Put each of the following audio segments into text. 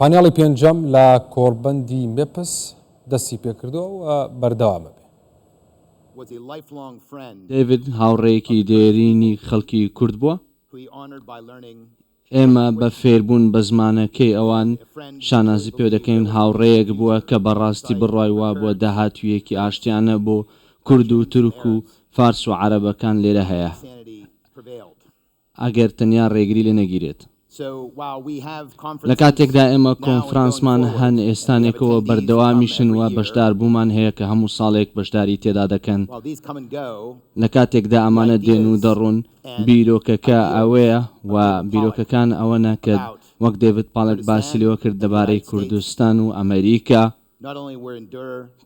پانیاڵی پێنجەم لە کۆڕبەندی مێپس دەستی پێکردووە و بەردەوامە بێ. دەیڤد هاوڕێیەکی دێرینی خەڵکی کورد بووە. ئێمە بە فێربوون بە زمانەکەی ئەوان شانازی پێ دەکەین هاوڕێیەک بووە کە بەڕاستی بڕای وا بووە داهاتویەکی ئاشتیانە بۆ کورد و تورک و فارس و عەرەبەکان لێرە هەیە ئەگەر تەنیا ڕێگری لێ نەگیرێت. لە کاتێکدا ئێمە کۆنفرانسمان هەن ئێستانێکەوە بەردەوامیشن و بەشدار بوومان هەیە کە هەموو ساڵێک بەشداری تێدا دەکەن. لە کاتێکدا ئەمانە دێن و دەڕۆن بیرۆکەکە ئەوەیە و بیرۆکەکان ئەوەنە کە وەک دەیڤد پاڵک باسی لێوە کرد دەبارەی کوردستان و ئەمریکا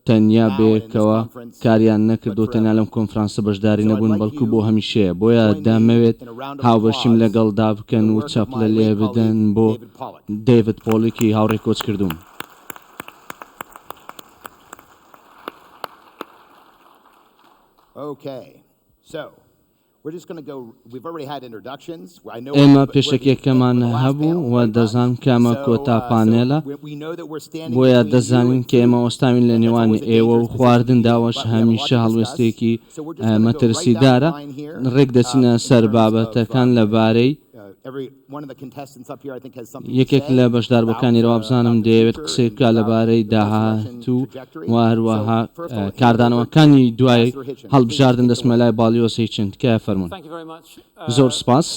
تەنیا بێکەوە کاریان نەکردو تەنیا لەم کۆنفرانسە بەشداری نەبوون بەڵکو بۆ هەمیشەیە بۆیە دەمەوێت هاوبەشیم لەگەڵدا بکەن و چەپلە لێ بدەن بۆ دەیڤد پۆڵکی هاوڕێی کۆچ کردوم. ئێمە پێشەکێکەمان هەبوو و دەزانم کامە کۆتا پانێلە بۆیە دەزانین کە ئێمە وەستاوین لە نێوان ئێوە و خواردنداوەش هەمیشە هەڵوێستێکی مەترسیدارە ڕێک دەچینە سەر بابەتەکان لەبارەی یەکێک لە بەشداربەکانی ڕەوا بزانم دەیەوێت قسەی بکە لەبارەی داهاتوو و هەروەها کاردانەوەکانی دوای هەڵبژاردن دەستمەلای باڵیۆسی چند کە فەرمون. زۆر سپاس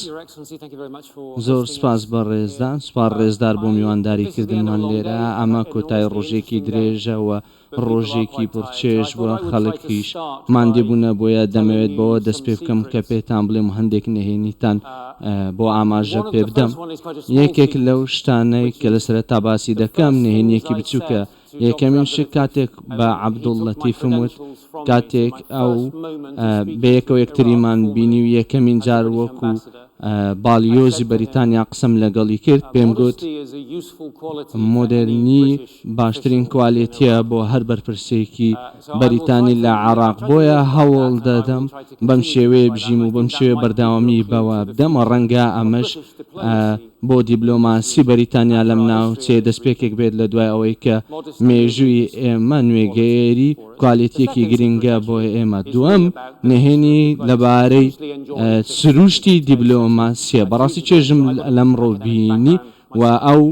زۆر سپاس بە ڕێزدان سوپاس ڕێزدار بۆ میوانداریکردنمان لێرە ئەمە کۆتای ڕۆژێکی درێژە و ڕۆژێکی پڕچێژ بووە خەڵکیش ماندێبوونە بۆیە دەمەوێت بەوە دەست پێ بکەم کە پێتان بڵێم هەندێک نهێنیتان بۆ ئاماژە پێ بدەم. یەکێک لەو شتانەی کە لە سەرەتا باسی دەکەم نهێنیەکی بچووکە. یەکەمین شت کاتێک بە عەبدوڵلەتیفم وت کاتێک ئەو بەیەکەوە یەکتریمان بینی و یەکەمین جار وەکو باڵیۆزی بەریتانیا قسەم لەگەڵی کرد پێم گوت مۆدرنی باشترین کوالیتیە بۆ هەر بەرپرسێکی بەریتانی لە عێراق بۆیە هەوڵ دەدەم بەم شێوەیە بژیم و بەم شێوێ بەرداوامی بەوە بدەم ڕەنگە ئەمەش بۆ دیبلۆماسی بەریتانیا لەم ناوچێ دەستپێکێک بێت لە دوای ئەوەی کە مێژووی ئێمە نوێگەیەری کوالیتیەکی گرنگە بۆ ئێمە. دووەم نهێنی لەبارەی سروشتی دیبلۆماسیە بەڕاستی چێژم لەمڕۆ بینی و ئەو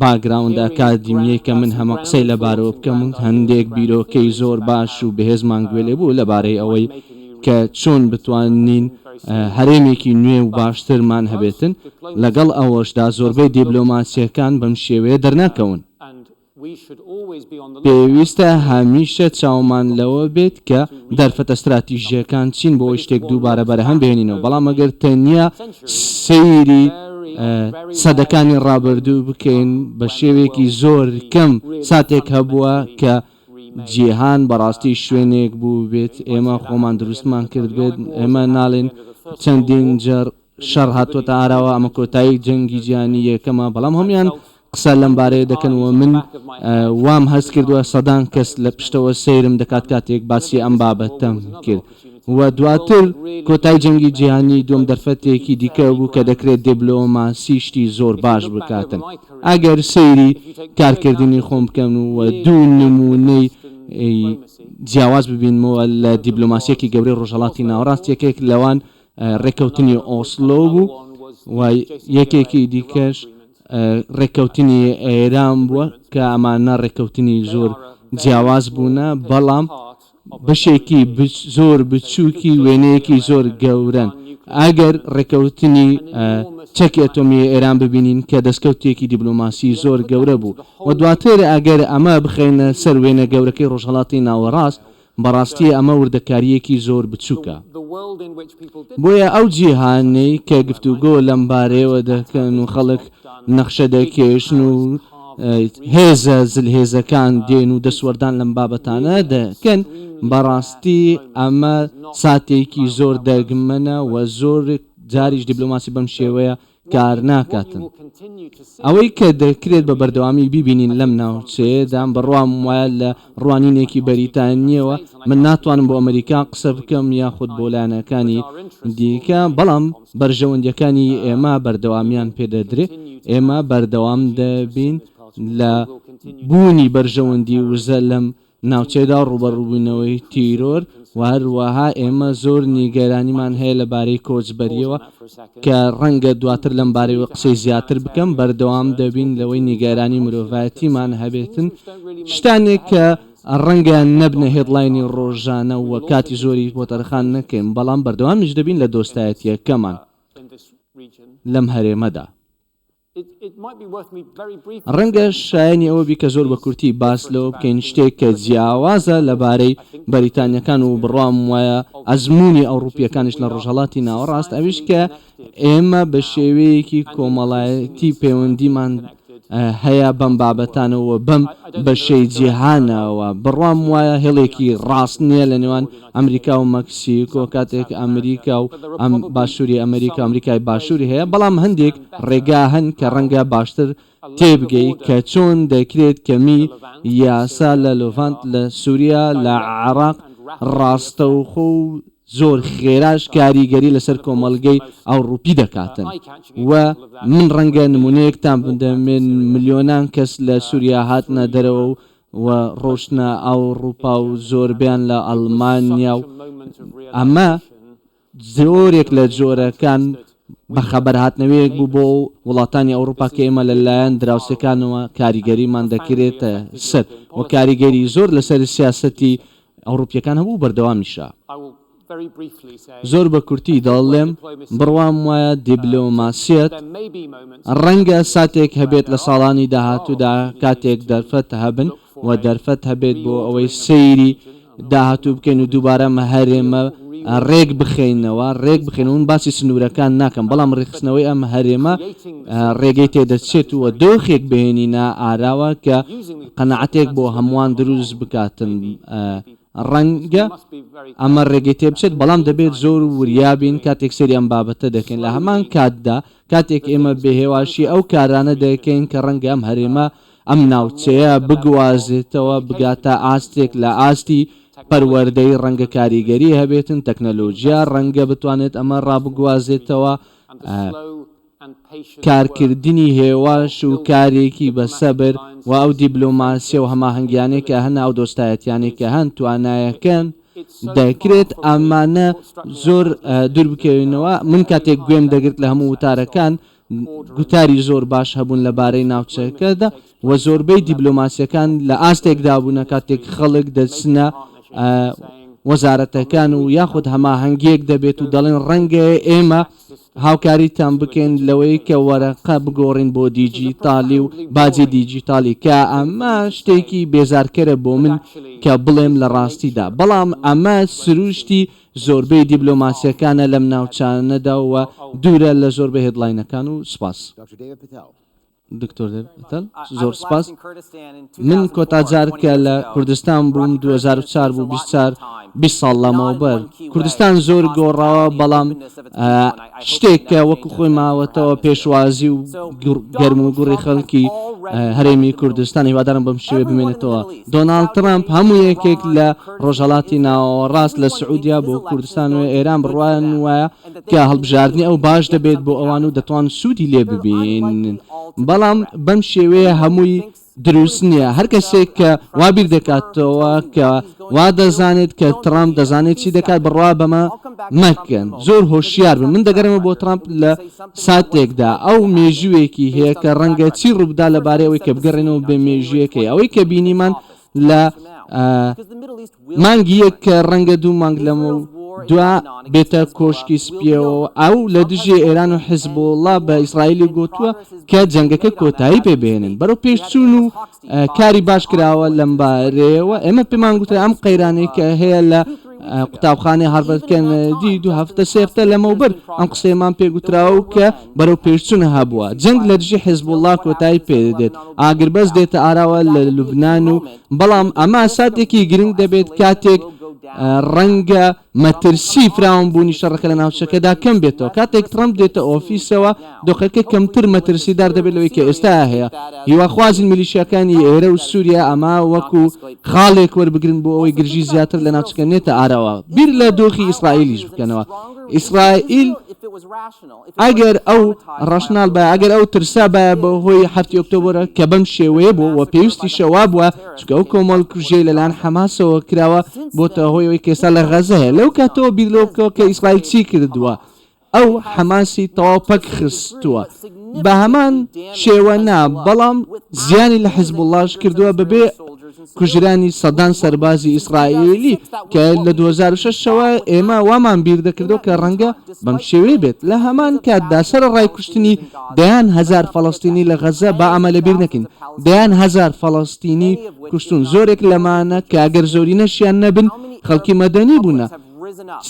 باگراوند ئەکادیمیە کە من هەمە قسەی لەبارەوە بکەم هەندێک بیرۆکەی زۆر باش و بەهێزمان گوێلێ بوو لەبارەی ئەوەی کە چۆن بتوانین هەرێمێکی نوێ و باشترمان هەبێتن لەگەڵ ئەوەشدا زۆربەی دیبلۆماسیەکان بەم شێوەیە دەرناکەون. پێویستە هەمیشە چاومان لەوە بێت کە دەرفەتە استراتیژیەکان چین بۆ شتێک دووبارە بەرەهەم بهێنینەوە بەڵام ئەگەر تەنیا سەیری سەدەکانی ڕابردوو بکەین بە شێوێکی زۆر کەم ساتێک هەبووە کە جیهان بەڕاستی شوێنێک بوو بێت ئێمە خۆمان دروستمان کرد بێت ئێمە ناڵێن چەندین جار شەڕ هاتووەتە ئاراوە ئەمە کۆتایی جەنگی جیهانی یەکەمە بەڵام هەمیان قسە لەم بارەیە دەکەنەوە من وام هەست کردووە سەدان کەس لە پشتەوە سەیرم دەکات کاتێک باسی ئەم بابەتەم کرد و دواتر کۆتای جەنگی جیهانی دوم دەرفەتێکی دیکە بوو کە دەکرێت دیبلۆماسی شتی زۆر باش بکاتن. ئەگەر سەیری کارکردنی خۆم بکەم و دوو نمونەی جیاواز ببینمەوە لە دیبلۆماسیەکی گەورەی ڕۆژهەڵاتی ناوەڕاست یەکێک لەوان ڕێکەوتنی ئۆسلۆ بوو و یەکێکی دیکەش ڕێکەوتنی ئێران بووە کە ئەمانە ڕێکەوتنی زۆر جیاواز بوونە بەڵام بەشێکی زۆر بچووکی وێنەیەکی زۆر گەورەن. ئەگەر ڕێکەوتنی چەکی ئەتۆمی ئێران ببینین کە دەستکەوتێکی دیبلۆماسی زۆر گەورە بوو و دواتر ئەگەر ئەمە بخەینە سەر وێنە گەورەکەی ڕۆژهەڵاتی ناوەڕاست بەڕاستی ئەمە وردەکاریەکی زۆر بچووکە. بۆیە ئەو جیهانەی کە گفتوگۆ لەم بارەیەوە دەکەن و خەڵک نەخشە دەکێشن و هێزە زلهێزەکان دێن و دەسوەردان لەم بابەتانە دەکەن بەڕاستی ئەمە ساتێکی زۆر دەگمەنە و زۆر جاریش دیبلۆماسی بەم شێوەیە کار ناکاتن. ئەوەی کە دەکرێت بە بەردەوامی بیبینین لەم ناوچەیەدا بڕوام وایە لە ڕوانینێکی بەریتانیەوە من ناتوانم بۆ ئەمریکا قسە بکەم یاخود بۆ لایەنەکانی دیکە، بەڵام بەرژەوەندەکانی ئێمە بەردەوامیان پێدەدرێت. ئێمە بەردەوام دەبین لە بوونی بەرژەوەندی وزە لەم ناوچەیەدا ڕوبەڕووبوونەوەی تیرۆر و هەروەها ئێمە زۆر نیگەرانیمان هەیە لەبارەی کۆچبەریەوە کە ڕەنگە دواتر لەم بارەیەوە قسەی زیاتر بکەم. بەردەوام دەبین لەوەی نیگەرانی مرۆڤایەتیمان هەبێتن، شتانێک کە ڕەنگە نەبنە هێدڵاینی ڕۆژانە و کاتی زۆری بۆ تەرخان نەکەین، بەڵام بەردەوامیش دەبین لە دۆستایەتیەکەمان لەم هەرێمەدا. ڕەنگە شایانی ئەوە بی کە زۆر بە کورتی باس لەوە بکەین شتێک کە جیاوازە لەبارەی بەریتانیەکان و بڕوام وایە ئەزمموی ئەوروپیەکانش لە ڕۆژهەڵاتی ناوەڕاست، ئەویش کە ئێمە بە شێوەیەکی کۆمەڵایەتی پەیوەندیمان هەیە بەم بابەتانەوە بەم بەشەی جیهانەوە. بڕوام وایە هێڵێکی ڕاست نییە لە نێوان ئەمریکا و مەکسیکۆ کاتێک ئەمریکا و ئەم باشووری ئەمریکا ئەمریکای باشووری هەیە، بەڵام هەندێک ڕێگا هەن کە ڕەنگە باشتر تێبگەی کە چۆن دەکرێت کەمی یاسا لە لۆڤانت لە سووریا لە عێراق ڕاستەوخۆ و زۆر خێراش کاریگەری لەسەر کۆمەڵگەی ئەوروپی دەکاتن و من ڕەنگە نمونەیەکتان بدەمێن ملیۆنان کەس لە سووریا هاتنە دەرەوە و ڕۆشنە ئەوروپا و زۆربیان لە ئەڵمانیا و ئەمە زۆرێک لە جۆرەکان بەخەبەر هاتنەوەیەک بوو بۆ وڵاتانی ئەوروپا کە ئێمە لەلایەن دراوسەکانەوە کاریگەریمان دەکرێتە سەر و کاریگەری زۆر لەسەر سیاسەتی ئەوروپیەکان هەبوو بەردەوامیشە. زۆر بە کورتی دەڵێم بڕوام وایە دیبلۆماسیەت ڕەنگە ساتێک هەبێت لە ساڵانی داهاتوودا کاتێک دەرفەت هەبن و دەرفەت هەبێت بۆ ئەوەی سەیری داهاتوو بکەین و دووبارە هەرێمە ڕێک بخێنەوە باسی سنوورەکان ناکەم، بەڵام ڕێخستنەوەی ئەم هەرێمە ڕێگەی تێدەچێت و دۆخێک بهێنینە ئاراوە کە قەنەعەتێک بۆ هەمووان دروست بکاتن. ڕەنگە ئەمە ڕێگەی تێ بچێت، بەڵام دەبێت زۆر وریابین کاتێک سەری ئەم بابەتە دەکەین. لە هەمان کاتدا کاتێک ئێمە بێهێواشی ئەو کارانە دەکەین کە ڕەنگە ئەم هەرێمە ئەم ناوچەیە بگوازێتەوە بگاتە ئاستێک لە ئاستی پەروەردەی ڕەنگە کاریگەری هەبێتن تەکنەلۆژیا ڕەنگە بتوانێت ئەمە ڕابگوازێتەوە کارکردنی هێواش و کارێکی بەسەبر و ئەو دیبلۆماسیە و هەماهەنگیانێکە هەن ئەو دۆستایەتیانێکە هەن توانایەکەن دەکرێت ئەمانە زۆر دوور بکەوێنەوە. من کاتێک گوێم دەگرت لە هەموو وتارەکان گوتاری زۆر باش هەبوون لەبارەی ناوچەکەدا و زۆربەی دیبلۆماسیەکان لە ئاستێکدا بوونە کاتێک خەڵک دەچنە وەزارەتەکان و یاخود هەماهەنگیەک دەبێت و دەڵێن ڕەنگە ئێمە هاوکاریتان بکەین لەوەی کە وەرەقە بگۆڕین بۆ دیجیتالی و باجی دیجیتالی کە ئەمە شتێکی بێزارکەرە بۆ من کە بڵێم لە ڕاستیدا، بەڵام ئەمە سروشتی زۆربەی دیبلۆماسیەکانە لەم ناوچانەدا و دوورە لە زۆربەی هێدڵاینەکان و سپاس. دکتۆر زۆر سپاس. من کۆتاجار کە لە کوردستان بووم 2004 بوو 20 ساڵ لەمەوبەر کوردستان زۆر گۆڕاوە، بەڵام شتێک کە وەکو خۆی ماوەتەوە پێشوازی و گەرم و گوڕی خەڵکی هەرێمی کوردستان هیوادارم بەم شێوێ بمێنێتەوە. دۆناڵد ترامپ هەموو یەکێک لە ڕۆژهەڵاتی ناوەڕاست لە سعودیا بۆ کوردستان و ئێران بڕوایان وایە کە هەڵبژاردننی ئەو باش دەبێت بۆ ئەوان و دەتوان سوودی لێ ببین، بەڵام بەم شێوەیە هەمووی دروست نییە. هەر کەسێک کە وابیر دەکاتەوە کە وا دەزانێت کە ترامپ دەزانێت چی دەکات بڕوا بەمە مەکەن، زۆر هۆشیار بن. من دەگەرمە بۆ ترامپ لە ساتێکدا ئەو مێژووێکی هەیە کە ڕەنگە چی ڕووبدا لەبارەیەوەی کە بگەڕێنەوە بە مێژوویەکەی ئەوەی کە بینیمان لە مانگی یەک کە ڕەنگە 2 مانگ لەمە دوا بێتە کۆشکی سپیەوە ئەو لە دژێ ئێران و حیزبوڵڵا بە ئیسرائیلی گوتووە کە جەنگەکە کۆتایی پێبێنن بەرەو پێشچوون و کاری باش کراوە لەم بارەیەوە. ئێمە پێمان گوتە ئەم قەیرانەی کە هەیە لە قوتابخانەی هارڤەرد کەنەدی 2 هەفتە 3 هەفتە لەمەوبەر ئەم قسەیەمان پێگوتراوە کە بەرەو پێشچوون هەبووە جەنگ لە دژی حیزبوڵڵا کۆتایی پێدێت، ئاگربەز دێتە ئاراوە لە لوبنان و بەڵام ئەمە ساتێکی گرنگ دەبێت کاتێک ڕەنگە مەترسی فراون بوونی شەڕەکە لە ناوچەکەدا کەم بێتەوە کاتێک ترەمپ دێتە ئۆفیسەوە دۆخەکە کەمتر مەترسیدار دەبێت لەوەی کە ئێستا هەیە هیواخوازی میلیشیەکانی ئێرە و سووریا ئەما وەکو خاڵێک وەربگرن بۆ ئەوەی گرژی زیاتر لە ناوچەکە نێتە ئارەوە بیر لە دۆخی ئیسرائیلیش بکەنەوە ئیسرائیل ئەگەر ئەو ڕەشنال بە ئەگەر ئەو ترسا بە بەهۆی 7 ئۆکتۆبرە کە بەم شێوەیە بوو و پێویستی شەوا بووە چکە ئەو کۆمەڵ کوژێ لەلایەن حەماسەوە کراوە بۆتە هۆیەوەی کێسا لە غەزە هەیە لەو کاتەوە بیر لەوە بکەوە کە ئیسرائیل چی کردووە ئەو حەماسی تەواو پەک خستووە بە هەمان شێوە نا بەڵام زیانی لە حیزب اللهش کردووە بەبێ کوژرانی سەدان سەربازی ئیسرائیلی کە لە 2006ەوە ئێمە وامان بیر دەکردەوە کە ڕەنگە بەم شێوەیە بێت لە هەمان کاتدا سەر ڕای کوشتنی دەیان هەزار فەڵەستینی لە غەزە با ئەمە لە بیر نەکەین دەیان هەزار فەڵەستینی کوشتون زۆرێک لەمانە کە ئەگەر زۆری نەشیان نەبن خەڵکی مەدەنی بوونە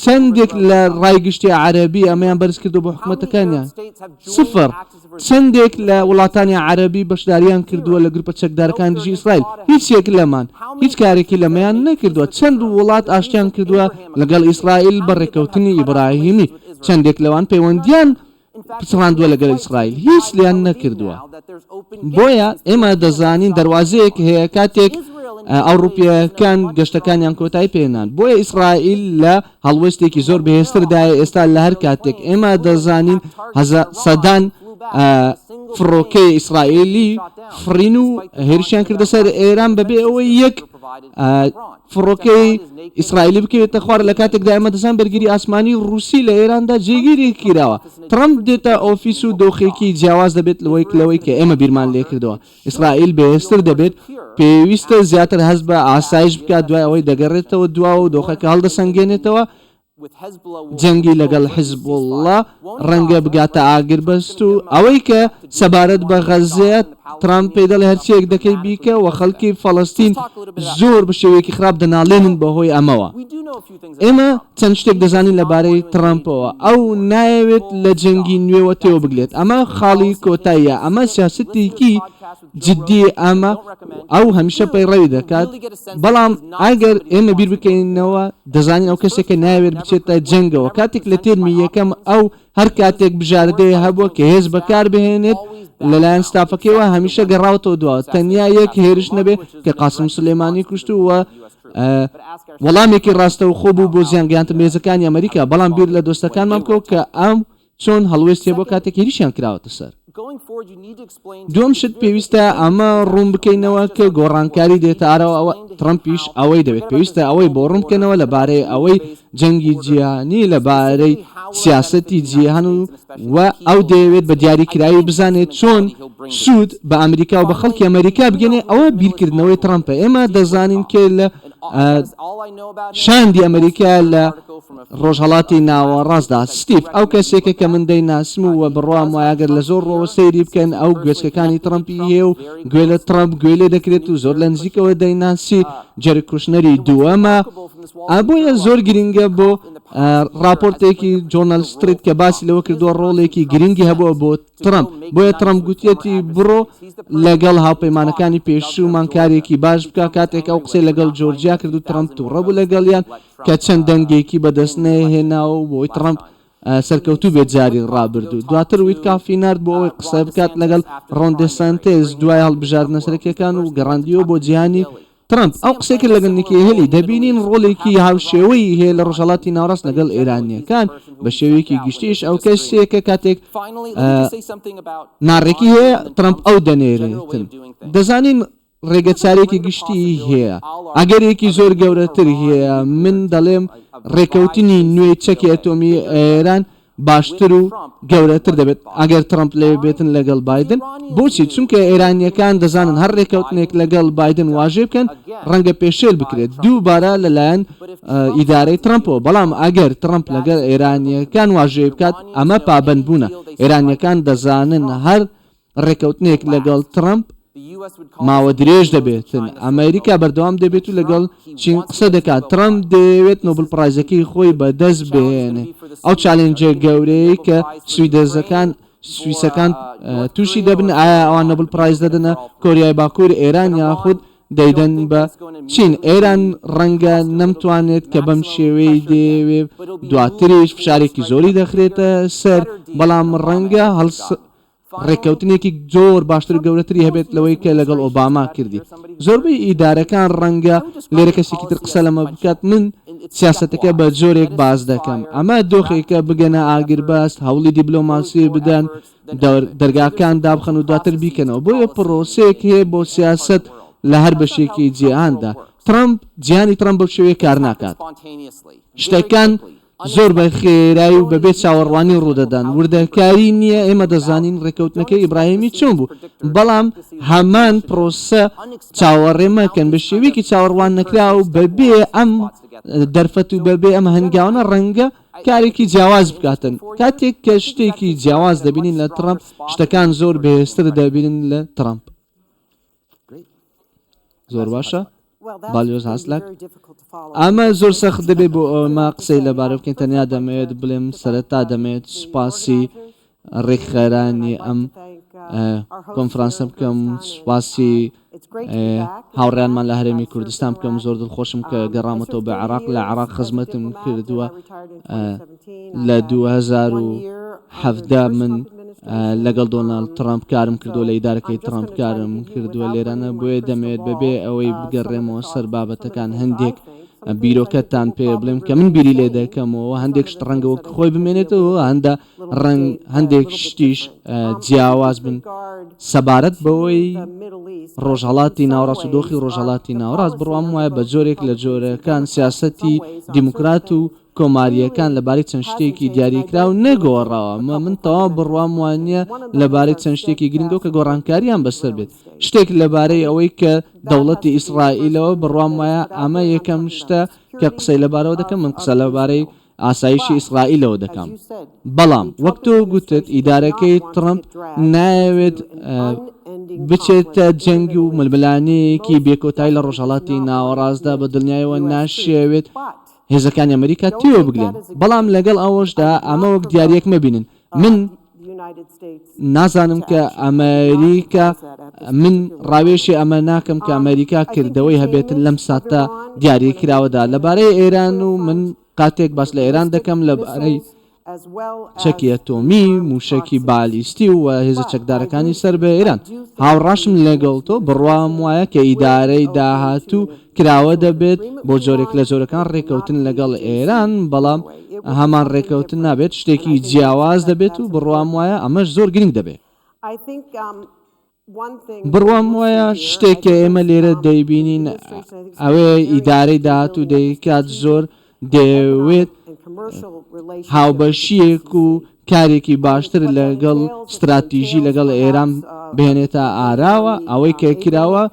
چەندێک لە ڕایگشتی عەرەبی ئەمەیان بەرز کردو بۆ حکومەتەکانیان صفر چەندێک لە وڵاتانی عەرەبی بەشداریان کردووە لە گروپە چەکدارەکان دژی ئیسرائیل هیچێک لەمان هیچ کارێکی لەمەیان نەکردووە چەند وڵات ئاشتیان کردووە لەگەڵ ئیسرائیل بەڕێکەوتنی ئیبراهیمی چەندێک لەوان پەیوەندیان پچڕاندووە لەگەڵ ئیسرائیل هیچ لیان نەکردووە بۆیە ئێمە دەزانین دەواازەیەک هەیە کاتێک ئەوروپیەکان گەشتەکانیان کۆتایی پێێنان بۆیە ئیسرائیل لە هەڵوەستێکی زۆر بەهێزتردایە ئێستا لە هەر کاتێک ئێمە دەزانین سەدان فڕۆکەی ئیسرائیلی فرین و هێرشیان کردە سەر ئێران بەبێ ئەوەی یەک فڕۆکەی ئیسرائیلی بکەوێتە خوار لە کاتێکدا ئێمە دەزان بەرگری ئاسمانی رووسی لە ئێراندا جێگیری کراوە ترەمپ دێتە ئۆفیس و دۆخێکی جیاواز دەبێت لەوەی کە ئێمە بیرمان لێ کردەوە ئیسرائیل بەهێزتر دەبێت پێویستە زیاتر هەست بە ئاسایش بکات دوای ئەوەی دەگەڕێتەوە دواوە و دۆخەکە هەڵدەسەنگێنێتەوە جەنگی لەگەڵ حیزب الله ڕەنگە بگاتە ئاگربەست و ئەوەی کە سەبارەت بە غەزەیە ترامپ پێی دەڵێ هەرچیەک دەکەی بیکە و خەڵکی فەڵەستین زۆر بە شێوەیەکی خراپ دەناڵێنن بەهۆی ئەمەوە ئێمە چەند شتێک دەزانین لەبارەی ترامپەوە ئەو نایەوێت لە جەنگی نوێوە تێوە بگرێت ئەمە خاڵی کۆتاییە ئەمە سیاسەتێکی جددی ئەمە ئەو هەمیشە پەیڕەوی دەکات بەڵام ئەگەر ئێمە بیر بکەینەوە دەزانین ئەو کەسێکە ناوێت بچێتە جەنگەوە کاتێک لە تێرمی یەکەم ئەو هەر کاتێک بژاردەیە هەبووە کە هێز بەکار بهێنێت لەلایەن ستافەکەیەوە هەمیشە گەڕاوەوە دووە تەنیا یەک هێرش نەبێ کە قاسم سلێمانی کوشتووە وەڵامێکی ڕاستە و خۆ بوو بۆ زیانگەیاندن مێزەکانی ئەمریکا بەڵام بیر لە دۆستەکانمان بکەوە کە ئەم چۆن هەڵوێستێ بۆ کاتێک هێریشیان کراوەتە سەر دوم شت پێویستە ئەمە ڕوون بکەینەوە کە گۆڕانکاری دێتە ئارەوە ترامپیش ئەوەی دەوێت پێویستە ئەوەی بۆ ڕوون بکەنەوە لەبارەی ئەوەی جەنگی جیهانی لەبارەی سیاسەتی جیهان و ئەو دەیەوێت بە دیاریکراوی بزانێت چۆن سوود بە ئەمریکا و بە خەڵکی ئەمریکا بگەنێ ئەوە بیرکردنەوەی ترامپە ئێمە دەزانین کە لە شاندی ئەمریکا لە ڕۆژهەڵاتی ناوەڕاستدا ستیف ئەو کەسێکە کە من دەیناسم و بڕوام وایەگەر لە زۆر ڕۆوە سەیری بکەن ئەو گوێچکەکانی ترامپی هەیە و گوێ لە ترامپ گوێ لێ دەکرێت و زۆر لە نزیکەوە دەیناسی جەری کوشنەری دووەمە بۆیە زۆر گرنگە بۆ راپۆرتێکی جۆرنال ستریت کە باسی لەوە کردووە ڕۆڵێکی گرنگی هەبووە بۆ ترامپ بۆیە ترامپ گوتێتی بڕۆ لەگەڵ هاوپەیمانەکانی پێشوومان کارێکی باش بکە کاتێک ئەو قسەی لەگەڵ جۆرجیا کرد و ترامپ تووڕەبوو لەگەڵیان کە چەند دەنگێکی بەدەست نەهێناوە بۆی ترامپ سەرکەوتوو بێت جاری ڕابردوو دواتر ویت کافی نرد بۆ ئەوەی قسە بکات لەگەڵ ڕۆن دێسانتێز دوای هەڵبژاردنە سەرەکیەکان و گەڕاندیەوە بۆ جیهانی ترامپ ئەو قسێکە لەگەڵ نیکی هێلی دەبینین ڕۆڵێکی هاوشێوەی هەیە لە ڕۆژهەڵاتی ناوڕاست لەگەڵ ئێرانیەکان بە شێوەیەکی گشتیش ئەو کەسێکە کاتێک ناڕێکی هەیە ترامپ ئەو دەنێرێتن دەزانین ڕێگەچارێکی گشتی هەیە ئەگەرێکی زۆر گەورەتر هەیە من دەڵێم ڕێکەوتنی نوێی چەکی ئەتۆمی ئێران باشتر و گەورەتر دەبێت ئەگەر ترامپ لێ بێتن لەگەڵ بایدن بۆچی چونکە ئێرانیەکان دەزانن هەر ڕێکەوتنێک لەگەڵ بایدن واژێ بکەن ڕەنگە پێشێل بکرێت دووبارە لەلایەن ئیدارەی ترامپەوە بەڵام ئەگەر ترامپ لەگەڵ ئێرانیەکان واژێ بکات ئەمە پابەند بوونە ئێرانیەکان دەزانن هەر ڕێکەوتنێک لەگەڵ ترامپ ماوە درێژ دەبێتن ئەمریکا بەردەوام دەبێت و لەگەڵ چین قسە دەکات ترامپ دەوێت نۆبل پرایزەکەی خۆی بەدەست بێنێ ئەو چالێنجە گەورەی کە سویسەکان تووشی دەبن ئایا ئەوان نۆبل پرایز دەدەنە کۆریای باکوور ئێران یاخود دەیدەن بە چین ئێران ڕەنگە نەمتوانێت کە بەم شێوەی دەوێ دواتریش فشارێکی زۆری دەخرێتە سەر بەڵام ڕەنگە ڕێککەوتنێکی زۆر باشتر گەورەتری هەبێت لەوەی کە لەگەڵ ئۆباما کردی زۆربەی ئیدارەکان ڕەنگە لێرە کەسێکی تر قسە لەمە بکات من سیاسەتەکە بە جۆرێک باز دەکەم ئەمە دۆخێکە بگەنە ئاگرباست هەوڵی دیبلۆماسی بدەن دەرگاکان دابخەن و دواتر بیکەنەوە بۆیە پرۆسەیەک هەیە بۆ سیاست لە هەر بەشێکی جیهاندا ترامپ جیهانی ترامپ بەو شێوەیە کار ناکات شتەکان زۆر بە خێرایی و بەبێت چاوەڕوانی ڕوودەدان وردەکاری نییە ئێمە دەزانین ڕێکەوتنەکەی ئیبراهیمی چۆن بوو بەڵام هەمان پرۆسە چاوەڕێمەکەن بە شێوەیەکی چاوەڕوان نەکرا و بەبێ ئەم دەرفەت و بەبێ ئەم هەنگاوانە ڕەنگە کارێکی جیاواز بکاتن کاتێک کە شتێکی جیاواز دەبینین لە ترامپ شتەکان زۆر بەهێزتر دەبینن لە ترامپ زۆر باشە بالیۆز هاسلاک ئەمە زۆر سەخت دەبێت بۆ ئەومە قسەی لەبارە بکەین تەنیا دەمەوێت بڵێم سەرەتا دەمەوێت سوپاسی ڕێکخەرانی ئەم کۆنفرانسە بکەم سوپاسی هاوڕێیانمان لە هەرێمی کوردستان بکەم زۆر دڵخۆشم کە گەڕامەتەوە بە عێراق لە عێراق خزمەتم کردووە لە 2017 من لەگەڵ دۆناڵد ترامپ کارم کردو لە ئیدارەکەی ترامپ کارم کردووە لێرانە بۆیە دەمەوێت بەبێ ئەوەی بگەڕێمەوە سەر بابەتەکان هەندێک بیرۆکەتان پێ بڵێم کە من بیری لێ دەکەمەوە هەندێک شت ڕەنگەوە خۆی بمێنێتەوە هەندێک شتیش جیاواز بن سەبارەت بەوەی ڕۆژهەڵاتی ناوەڕاست و دۆخی ڕۆژهەڵاتی ناوەڕاست بڕوام وایە بە جۆرێک لە جۆرەکان سیاسەتی دیموکرات و کۆماریەکان لەبارەی چەند شتێکی دیاریکرا و نەگۆڕاوە من تەواو بڕوام وانە لەبارەی چەند شتێکی گرنگەوە کە گۆڕانکاریان بەسەر بێت شتێک لەبارەی ئەوەی کە دەوڵەتی ئیسرائیلەوە بڕوام وایە ئەمە یەکەم شتە کە قسەی لەبارەوە دەکەم من قسە لەبارەی ئاسایشی ئیسرائیلەوە دەکەم بەڵام وەک تۆ گوتت ئیدارەکەی ترامپ ناوێت بچێتە جەنگی و ململانەیەکی بێکۆتایی لە ڕۆژهەڵاتی ناوەڕاستدا بە دڵنیایەوە ناشێوێت هێزەکانی ئەمریکا تێوە بگرێن بەڵام لەگەڵ ئەوەشدا ئەمە وەک دیارەک مەبینن من نازانم کە ئەمریکا من ڕاوێشی ئەمە ناکەم کە ئەمریکا کردەوەی هەبێتن لەم ساتە دیاریکراوەدا لەبارەی ئێران و من کاتێک باس لە ئێران دەکەم لەبارەی چەکی ئەتۆمی موشەکی بالیستی و هێزە چەکدارەکانی سەر بە ئێران هاوڕاشم لەگەڵ تۆ بڕوام وایە کە ئیدارەی داهاتوو کراوە دەبێت بۆ جۆرێک لە جۆرەکان ڕێکەوتن لەگەڵ ئێران بەڵام هەمان ڕێکەوتن نابێت شتێکی جیاواز دەبێت و بڕوام وایە ئەمەش زۆر گرنگ دەبێت بڕوام وایە شتێکە ئێمە لێرە دەیبینین ئەوێ ئیدارەی داهاتوو دەیکات زۆر دەوێت هاوبەشیەک و کارێکی باشتر لەگەڵ استراتیژی لەگەڵ ئێران بهێنێتە ئاراوە ئەوەی کە کراوە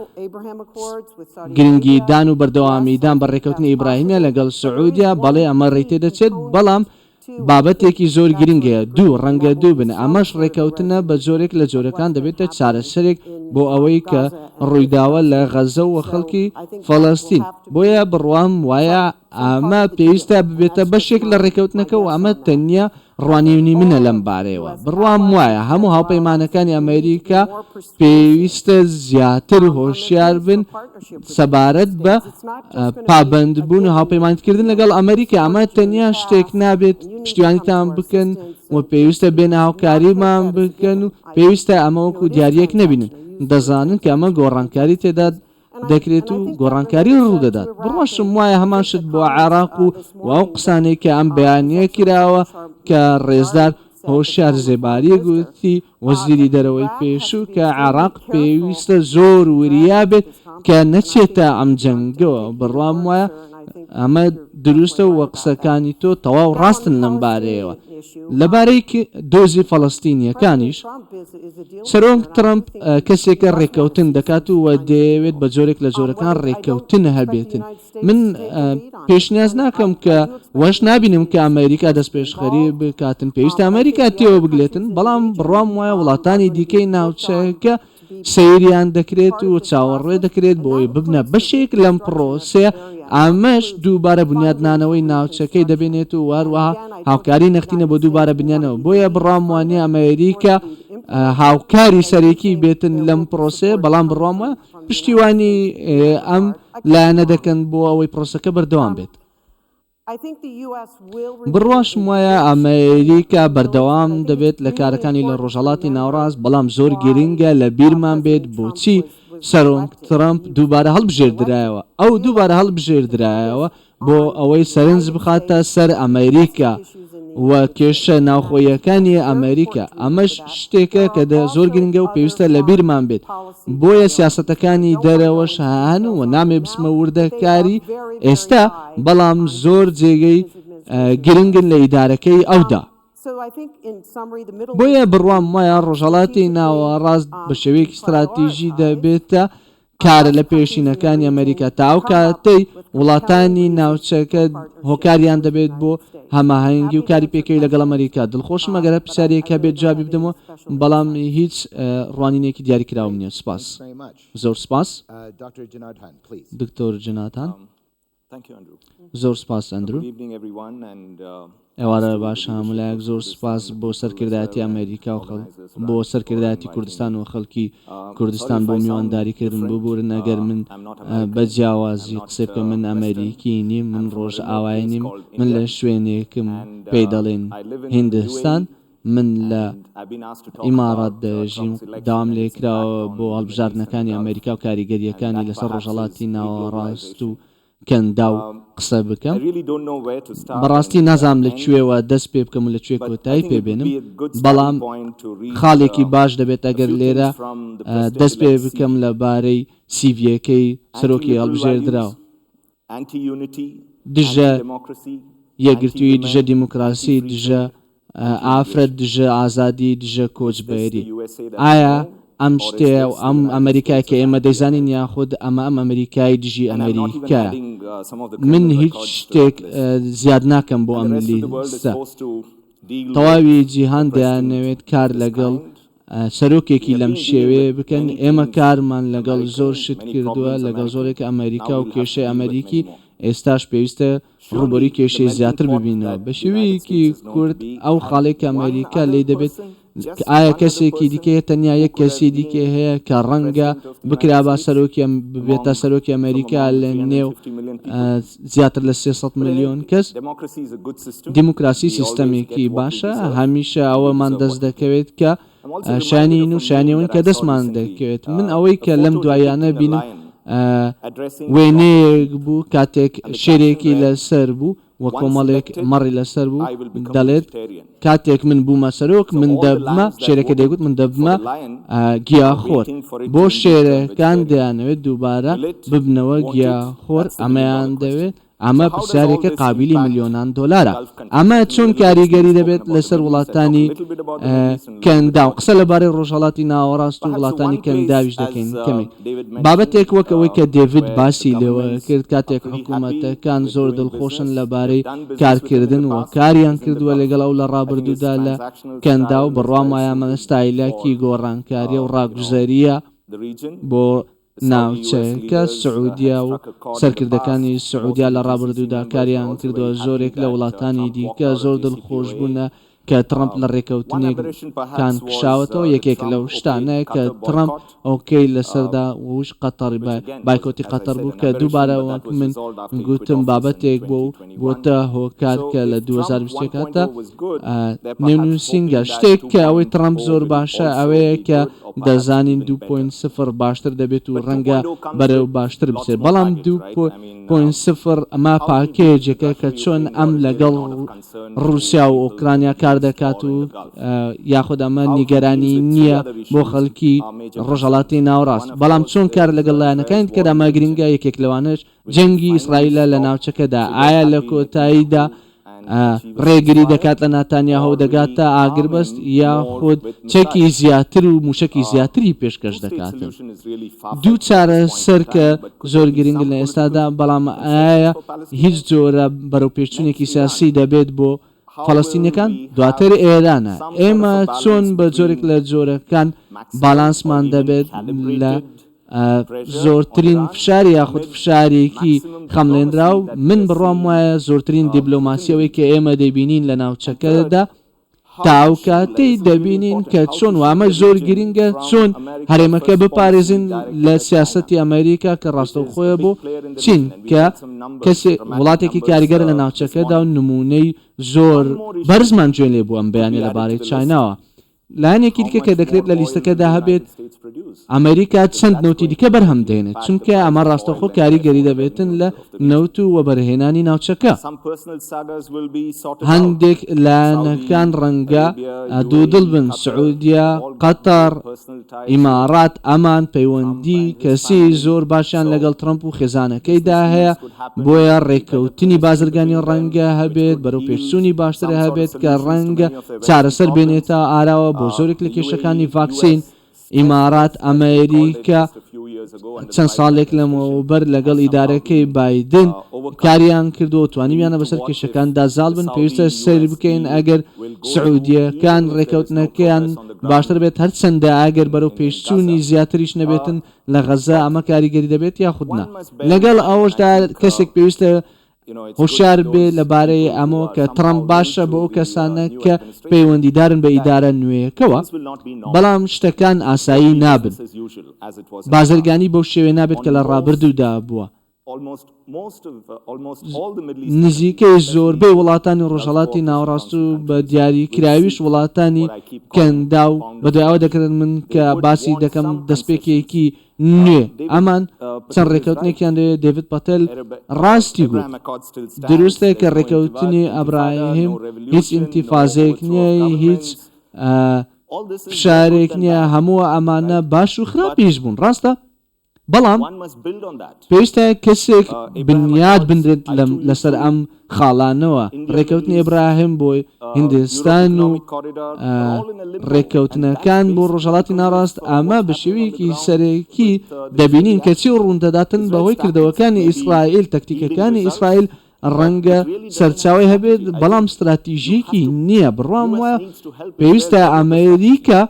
گرنگیدان و بەردەوامیدان بە ڕێکەوتنی ئیبراهیمیە لەگەڵ سعودیا بەڵێ ئەمە ڕێتێ دەچێت بەڵام بابەتێکی زۆر گرنگەیە ڕەنگە دوو بن ئەمەش ڕێکەوتنە بە جۆرێک لە جۆرەکان دەبێتە چارەسەرێک بۆ ئەوەی کە ڕوویداوە لە غەزە و خەڵکی فەڵەستین بۆیە بڕوام وایە ئەمە پێویستە ببێتە بەشێک لە ڕێکەوتنەکە و ئەمە تەنیا ڕوانیونی منە لەم بارەیەوە بڕوام وایە هەموو هاوپەیمانەکانی ئەمریکا پێویستە زیاتر هۆشیار بن سەبارەت بە پابندبوون و هاوپەیمانکردن لەگەڵ ئەمریکا ئەمە تەنیا شتێک نابێت پشتیوانیتان بکەن و پێویستە بێنە هاوکاریمان بکەن و پێویستە ئەمە وەکو دیارەک نەبینن دەزانن کە ئەمە گۆڕانکاری تێدا دەکرێت و گۆڕانکاری ڕوودەدات بڕۆشم وایە هەمان شت بۆ عێراق و ئەو قسانەی کە ئەم بەیانیە کراوە کە ڕێزدار هۆشیار زێباریە گوتی وەزیری دەرەوەی پێشوو کە عێراق پێویستە زۆر وریا بێت کە نەچێتە ئەم جەنگەوە بڕوام وایە ئەمە دروستە و قسەکانی تۆ تەواو ڕاستن لەم بارەیەوە لەبارەی دۆزی فەڵەستینیەکانیش سەرۆک ترامپ کەسێکە ڕێکەوتن دەکات و دەیەوێت بە جۆرێک لە جۆرەکان ڕێکەوتن هەبێتن من پێشنیاز ناکەم کە وەش نبینم کە ئەمریکا دەست پێشخەری بکاتن پێویستە ئەمریکا تێوە بگلێتن بەڵام بڕوام وایە وڵاتانی دیکەی ناوچەکە سەیریان دەکرێت و چاوەڕێ دەکرێت بۆی ببنە بەشێک لەم پرۆسەیە ئەمەش دووبارە بنیادنانەوەی ناوچەکەی دەبێنێت و واروەها هاوکاری نەختینە بۆ دووبارە بنیانەوە بۆیە بڕام وانێ ئەمریکا هاوکاری سەرێکی بێتن لەم پرۆسێ بەڵام بڕوامە پشتیوانی ئەم لایەنە دەکەن بۆ ئەوەی پرۆسەکە بەردەوام بێت. بڕواشم وایە ئەمریکا بەردەوام دەبێت لە کارەکانی لە ڕۆژهەڵاتی ناوڕاست بەڵام زۆر گرنگە لە بیرمان بێت بۆچی سەرۆک ترامپ دووبارە هەڵبژێردرایەوە ئەو دووبارە هەڵبژێردرایەوە بۆ ئەوەی سەرنج بخاتە سەر ئەمریکا و کێشە ناوخۆیەکانی ئەمریکا ئەمەش شتێکە کە زۆر گرنگە و پێویستە لە بیرمان بێت بۆیە سیاسەتەکانی دەرەوەش هەن و نامێ بسمە وردەکاری ئێستا بەڵام زۆر جێگەی گرنگن لە ئیدارەکەی ئەودا. بۆیە بڕوام وایە ڕۆژهەڵاتی ناوەڕاست بە شێوەیەکی استراتیژی دەبێتە کارە لە پێشینەکانی ئەمریکا تا ئەو کاتەی وڵاتانی ناوچەکە هۆکاریان دەبێت بۆ هەماهنگگی و کاری پێکەوی لەگەڵ ئەمریکا. دڵخۆشم ئەگەرە پرسیارێکە بێت جوابی بدەمەوە بەڵام هیچ ڕوانینێکی دیاریکراوم نییە. سپاس زۆر سپاس دکتۆر جناتان. زۆر سپاس ئەندرو. ئێوارە باش هەمولایەک زۆر سپاس بۆ سەرکردایەتی ئەمریکا و بۆ سەرکردایەتی کوردستان و خەڵکی کوردستان بۆ میوانداریکردن ببورن. ئەگەر من بە جیاوازی قسە بکە من ئەمریکی نیم من ڕۆژ ئاوای نیم من لە شوێنێکم پێی دەڵێن هیندستان من لە ئیمارات دەژیم داوام لێکراوە بۆ هەڵبژاردنەکانی ئەمریکا و کاریگەریەکانی لەسەر ڕۆژهەڵاتی ناوەڕاست و کەندا و قسە بکەم. بەڕاستی نازام لەکوێوە دەست پێ بکەم و لەکوێ کۆتایی پێبێنم بەڵام خاڵێکی باش دەبێت ئەگەر لێرە دەست پێ بکەم لەبارەی سیڤیەکەی سەرۆکی هەڵبژێردراوە دژە یەکگرتووی دژە دیموکراسی دژە ئافرەت دژە ئازادی دژە کۆچبەری. ئایا ئەم شتێ و ئەم ئەمریکای کە ئێمە دەیزانین یاخود ئەمە ئەم ئەمریکای دژی ئەمریکا من هیچ شتێک زیاد ناکەم بۆ ئەم لیستە. تەواوی جیهان دەیانەوێت کار لەگەڵ سەرۆکێکی لەم شێوەیە بکەن. ئێمە کارمان لەگەڵ زۆر شت کردووە لەگەڵ زۆرێک ئەمریکا و کێشەی ئەمریکی ئێستاش پێویستە ڕوبەری کێشەی زیاتر ببینەوە بە شێوەیەکی کورد ئەو خاڵێک ئەمریکا لێ دەبێت ئایا کەسێکی دیکە تەنیا یەک کەسی دیکە هەیە کە ڕەنگە بکرا با سەرۆکی ببێتە سەرۆکی ئەمریکا لە نێو زیاتر لە 300 ملیۆن کەس. دیموکراسی سیستەمێکی باشە هەمیشە ئەوەمان دەست دەکەوێت کە شانین و شانیون کە دەستمان دەکەوێت. من ئەوەی کە لەم دوایانە بینم وێنەیەک بوو کاتێک شێرێکی لەسەر بوو وە کۆمەڵێک مەڕی لەسەر بوو دەڵێت کاتێک من بوومە سەرۆک من دەبمە شێرەکە دەیگوت من دەبمە گیاخۆر بۆ شێرەکان دەیانەوێت دووبارە ببنەوە گیاخۆر ئەمەیان دەوێت ئەمە پرسیارێکە قابلی ملیۆنان دۆلارە. ئەمە چۆن کاریگەری دەبێت لەسەر وڵاتانی کەندا و قسە لەبارەی ڕۆژهەڵاتی ناوەڕاست و وڵاتانی کەنداویش دەکەین کەمێک بابەتێک وەک ئەوەی کە دێڤید باسی لێوە کرد کاتێک حکوومەتەکان زۆر دڵخۆشن لەبارەی کارکردن و کاریان کردووە لەگەڵ ئەو لە ڕابردوودا لە کەندا و بڕوام وایە مەستایلەکی گۆڕانکاریە و ڕاگوزەریە بۆ ناوچەکە سعودیا و سەرکردەکانی سعودیا لە ڕابردوودا کاریان کردووە زۆرێک لە وڵاتانی دیکە زۆر دڵخۆش بوونە کە ترامپ لە ڕێکەوتنێکان کشاوەتەوە یەکێک لەو شتانەیە کە ترامپ ئۆکەی لەسەردا وش قەتەڕ بایکۆتی قەتەر بوو کە دووبارە وەک من گوتم بابەتێک بۆ بۆتە هۆکار کە لە 2020 کاتە نێونووسینگە شتێک کە ئەوەی ترامپ زۆر باشە ئەوەیە کە دەزانین 2.0 باشتر دەبێت و ڕەنگە بەرەو باشتر بچێت بەڵام 2.0 ئەمە پاکێجەکە کە چۆن ئەم لەگەڵ رووسیا و ئۆکرانیا کار دەکات و یاخود ئەمە نیگەرانی نییە بۆ خەڵکی ڕۆژهەڵاتی ناوڕاست بەڵام چۆن کار لەگەڵ لایەنەکان کە ئەمە گرنگە یەکێک لەوانش جەنگی ئیسرائیلە لە ناوچەکەدا ئایا لە کۆتاییدا ڕێگری دەکات لە ناتانیاهۆ دەگاتە ئاگربەست یاخود چەکی زیاتر و موشکی زیاتری پێشکەش دەکاتن. دوو چارە سەر کە زۆر گرنگ لە ئێستادا بەڵام ئایا هیچ جۆرە بەرەوپێچوونێکی سیاسی دەبێت بۆ فەڵەستینەکان دواتر ئێرانە ئێمە چۆن بە جۆرێک لە جۆرەکان باڵانسمان دەبێت لە زۆرترین فشاری یاخود فشارێکی خەملێنرا و من بڕوام وایە زۆرترین دیبلۆماسیەوەی کە ئێمە دەبینین لە ناوچەکەدا تاو کاتەی دەبینین کە چۆن وامە زۆر گرینگە چۆن هەرێمەکە بپارێزین لە سیاسەتی ئەمریکا کە ڕاستەوخۆیە بۆ چین کە کەسێک وڵاتێکی کاریگەر لە ناوچەکەدا و نمونەی زۆر بەرزمان گوێ لێ بووە ئەم بەیانێ لەبارەی چایناوە. لایەنێکی دیکە کە دەکرێت لە لیستەکەدا هەبێت ئەمریکا چەند نەوتی دیکە بەرهەم دێنێت چونکە ئەمە ڕاستەوخۆ کاریگەری دەبێتن لە نەوت و وەبەرهێنانی ناوچەکە. هەندێک لایەنەکان ڕەنگە دوودڵ بن سعودیا، قەتەر، ئیمارات ئەمان پەیوەندی کەسی زۆر باشیان لەگەڵ ترەمپ و خێزانەکەیدا هەیە بۆیە ڕێککەوتنی بازرگانی ڕەنگە هەبێت بەرەو پێشچوونی باشترە هەبێت کە ڕەنگە چارەسەر بێنێتە ئاراوە بۆ زۆرێک لە کێشەکانی ڤاکسین. ئیمارات ئەمریکا چەند ساڵێک لەمەوبەر لەگەڵ ئیدارەکەی بایدن کاریان کردو توانیویانە بەسەر کێشەکاندا زاڵ بن. پێویستە سەیر بکەین ئەگەر سعودیەکان ڕێکەوتنەکەیان باشتر بێت هەرچەندە ئەگەر بەرەو پێشچوونی زیاتریش نەبێتن لە غەزا ئەمە کاریگەری دەبێت یاخودنا. لەگەڵ ئەوەشدا کەسێک پێویستە هۆشیار بێ لەبارەی ئەمە کە ترەمپ باشە بۆ ئەو کەسانە کە پەیوەندیدارن بە ئیدارە نوێیەکەوە بەڵام شتەکان ئاسایی نابن. بازرگانی بەو شێوێ نابێت کە لە ڕابردوودا بووە. نزیکەی زۆربەی وڵاتانی ڕۆژهەڵاتی ناوەڕاست و بە دیاریکراویش وڵاتانی کەندا و بەدوایەوە دەکرێت من کە باسی دەکەم دەستپێکێکی نوێ ئەمان چەند ڕێکەوتنێکیان دەوێت. دەیڤید پەتێل ڕاستی گوت دروستە کە ڕێکەوتنی ئەبراهیم هیچ ئینتیفازەیەک نییە، هیچ فشارێک نییە، هەموو ئەمانە باش و خراپیش بوون ڕاستە، بەڵام پێویستە کەسێک بنیاد بندرێت لەسەر ئەم خاڵانەوە. ڕێکەوتنی ئیبراهیم بۆی هیندستان و ڕێکەوتنەکان بۆ ڕۆژهەڵاتی ناڕاست ئەمە بە شێوەیەکی سەرەکی دەبینین کە چی ڕووندەداتن بەهۆی کردەوەکانی ئیسرائیل. تەکتیکەکانی ئیسرائیل ڕەنگە سەرچاوی هەبێت بەڵام استراتیژیکی نییە. بڕوام وایە پێویستە ئەمریکا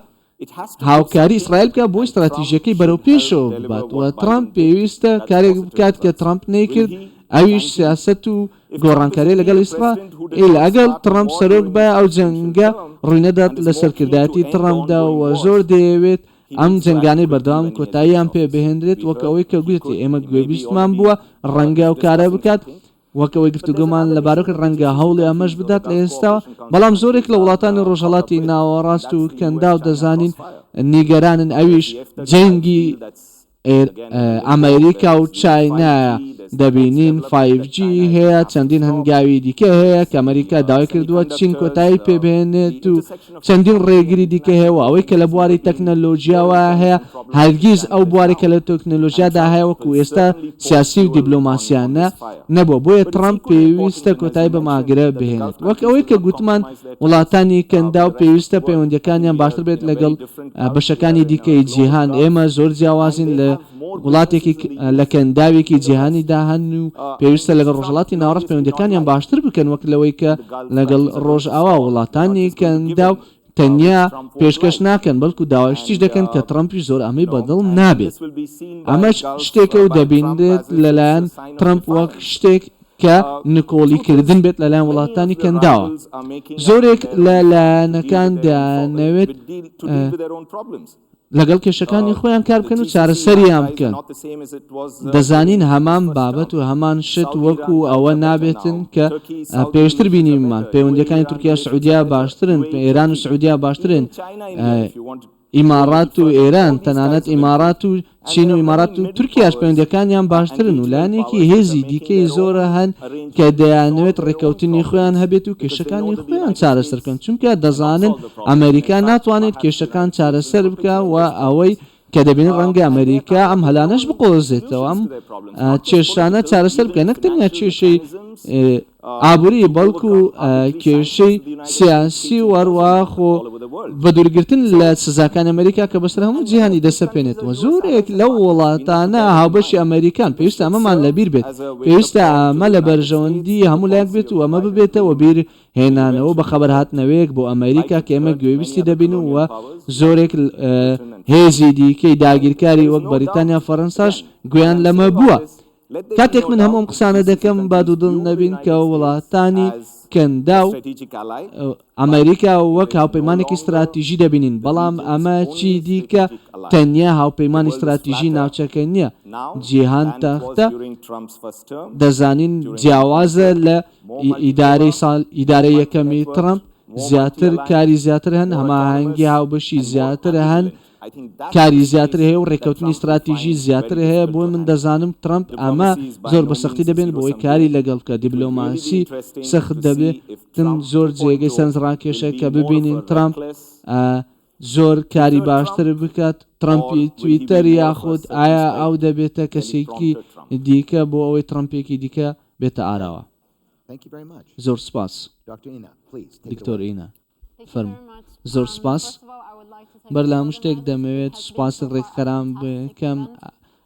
هاوکاری ئیسرائیل بکە بۆ استراتیژیەکەی بەرەو پێشەوە بباتەوە. ترامپ پێویستە کارێک بکات کە ترامپ نەیکرد، ئەویش سیاست و گۆڕانکاری لەگەڵ ئیسرائیل. ئەگەر ترامپ سەرۆک بە ئەو جەنگە ڕووینەدات لە سەرکردایەتی ترامپدا و زۆر دەیەوێت ئەم جەنگانەی بەردەوام کۆتاییان پێ بهێنرێت وەکەوەی کە گوێتی ئێمە گوێبیستمان بووە ڕەنگە و کارە بکات وەکەوەی گفتوگۆمان لەبارەکە ڕەنگە هەوڵی ئەمەش بدات لە ئێستا. بەڵام زۆرێک لە وڵاتانی ڕۆژهەڵاتی ناوەڕاست و کەندا و دەزانین نیگەرانن ئەویش جەنگی ئەمریکا و چاینایە. دەبینین 5G هەیە، چەندین هەنگاوی دیکە هەیە کە ئەمریکا داوای کردووە چین کۆتایی پێبێنێت و چەندین ڕێگری دیکە هەیە و ئەوەی کە لە بواری تەکنەلۆژیاوە هەیە هەرگیز ئەو بواری کە لە تەکنەلۆژیادا هەیە وەکو ئێستا سیاسی و دیبلۆماسیانە نەبووە. بۆیە ترامپ پێویستە کۆتایی بە ماگرە بهێنێت. وەک ئەوەی کە گوتمان وڵاتانی کەندا و پێویستە پەیوەندیەکانیان باشتر بێت لەگەڵ بەشەکانی دیکەی جیهان. ئێمە زۆر جیاوازین لە وڵاتێکی لە کەنداوێکی جیهانیدا هەن و پێویستە لەگەڵ ڕۆژهەڵاتی ناوەڕاست پەیوەندیەکانیان باشتر بکەن وەک لەوەی کە لەگەڵ ڕۆژئاوا وڵاتانی کەندا و تەنیا پێشکەش ناکەن بەڵکو داوایشتیش دەکەن کە ترەمپی زۆر ئەمەی بەدڵ نابێت. ئەمەش شتێکە و دەبینێت لەلایەن ترەمپ وەک شتێک کە نکۆڵیکردن بێت لەلایەن وڵاتانی کەنداوە. زۆرێک لە لایەنەکان دەیانەوێت لەگەڵ کێشەکانی خۆیان کار بکەن و چارەسەریان بکەن. دەزانین هەمان بابەت و هەمان شت وەکو ئەوە نابێتن کە پێشتر بینیمان پەیوەندیەکانی تورکیا سعودیا باشترن، ئێران و سعودیا باشترن، ئیمارات و ئێران تەنانەت ئیمارات و چین و ئیمارات و تورکیاش پەیوەندیەکانیان باشترن و لایەنێکی هێزی دیکەی زۆرە هەن کە دەیانەوێت ڕێکەوتنی خۆیان هەبێت و کێشەکانی خۆیان چارەسەرکەن چونکە دەزانن ئەمریکا ناتوانێت کێشەکان چارەسەر بکە و ئەوەی کە دەبێن ڕەنگە ئەمریکا ئەم هەلانەش بقۆزێتەوە ئەم کێشانە چارەسەر بکە نەک تەنیا کێشەی ئابووری بەڵکو کێشەی سیاسی وەڕواخۆ بە دوورگرتن لە سزاکان ئەمریکا کە بەسەر هەموو جیهانی دەسەپێنێتەوە. زۆرێک لەو وڵاتانە هاوبەشی ئەمریکان پێویستە ئەمەمان لەبیر بێت، پێویستە ئەمە لە بەرژەوەندی هەموو لایەک بێت و ئەمە ببێتەوە بیر هێنانەوە بە خەبەر هاتنەوەیەک بۆ ئەمریکا کە ئێمە گوێویستی دەبین و زۆرێک هێزی دیکەی داگیرکاری وەک بەریتانیا فەڕەنساش گویان لەمە بووە. کاتێک من هەموم قسانە دەکەم با دوودڵ نەبین کە وڵاتانی کەندا و ئەمریکا وەک هاوپەیمانێکی استراتیژی دەبینین بەڵام ئەمە چی دیکە تەنیا هاوپەیمانی استراتیژی ناوچەکە نییە جیهان تەختە دەزانین جیاوازە لە ئیدارەی یەکەمی ترامپ زیاتر کاری زیاتر هەن هەماهەنگی هاوبەشی زیاتر هەن کاری زیاتر هەیە و ڕێکەوتنی استراتیژی زیاتر هەیە بۆ من دەزانم ترامپ ئەمە زۆر بەسەختی دەبێن بۆی کاری لەگەڵ کە دیبلۆماسی سەخت دەبێت زۆر جێگەی سەرنجڕاکێشە کە ببینین ترامپ زۆر کاری باشتر بکات ترامپی تویتەر یاخود ئایا ئەو دەبێتە کەسێکی دیکە بۆ ئەوەی ترامپێکی دیکە بێتە ئاراوە زۆر سپاس دکتۆر ئینا فەرموو زۆر سپاس بەرلام شتێک دەمەوێت سوپاس ڕێکخەرام بکەم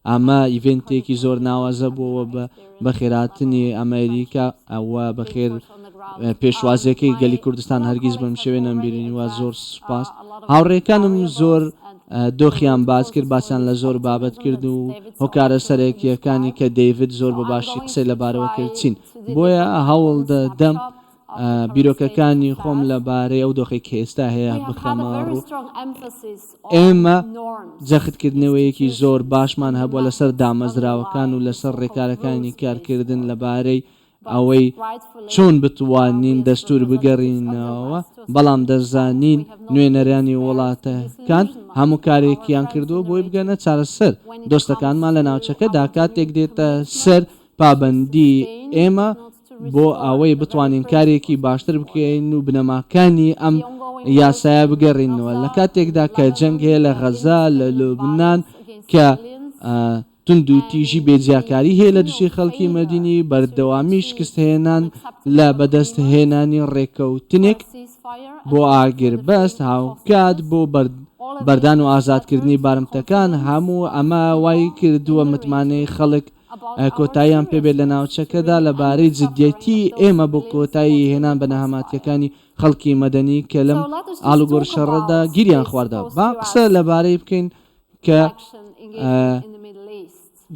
ئەمە ئیڤنتێکی زۆر ناوازە بووە بە خێراتنی ئەمریکا ئەوە بەخێر پێشوازیەکەی گەلی کوردستان هەرگیز بەم شێوێ نەمبیرنی وە زۆر سوپاس هاوڕێکانم زۆر دۆخیان باز کرد باسییان لە زۆر بابەت کرد و هۆکارە سەرەکیەکانی کە دەیڤد زۆر بەباشی قسەی لەبارەوە کرد چین بۆیە هەوڵ دەدەم بیرۆکەکانی خۆم لەبارەی ئەو دۆخی کە ئێستا هەیە بخەمە ڕوو ئێمە جەختکردنەوەیەکی زۆر باشمان هەبووە لەسەر دامەزراوەکان و لەسەر ڕێکارەکانی کارکردن لەبارەی ئەوەی چۆن بتوانین دەستور بگەڕینەوە بەڵام دەزانین نوێنەرانی وڵاتەکان هەموو کارێکیان کردووە بۆی بگەنە چارەسەر دۆستەکانمان لە ناوچەکەدا کاتێک دێتە سەر پابەندی ئێمە بۆ ئەوەی بتوانین کارێکی باشتر بکەین و بنەماکانی ئەم یاسایە بگەڕینەوە لە کاتێکدا کە جەنگ هەیە لە غەزا لە لوبنان کە تند و تیژی بێجیاکاری هەیە لە دوشی خەڵکی مەدینی بەردەوامی شکستهێنان لە بەدەستهێنانی ڕێکەوتنێک بۆ ئاگربەست هاوکات بۆ بەردان و ئازادکردنی بارمتەکان هەموو ئەمە وای کردووە متمانەی خەڵک کۆتاییان پێبێت لە ناوچەکەدا لەبارەی جددیەتی ئێمە بۆ کۆتایی هێنان بە نەهاماتیەکانی خەڵکی مەدەنی کە لەم ئالوگۆڕ شەڕەدا گیریان خواردە با قسە لەبارەی بکەین کە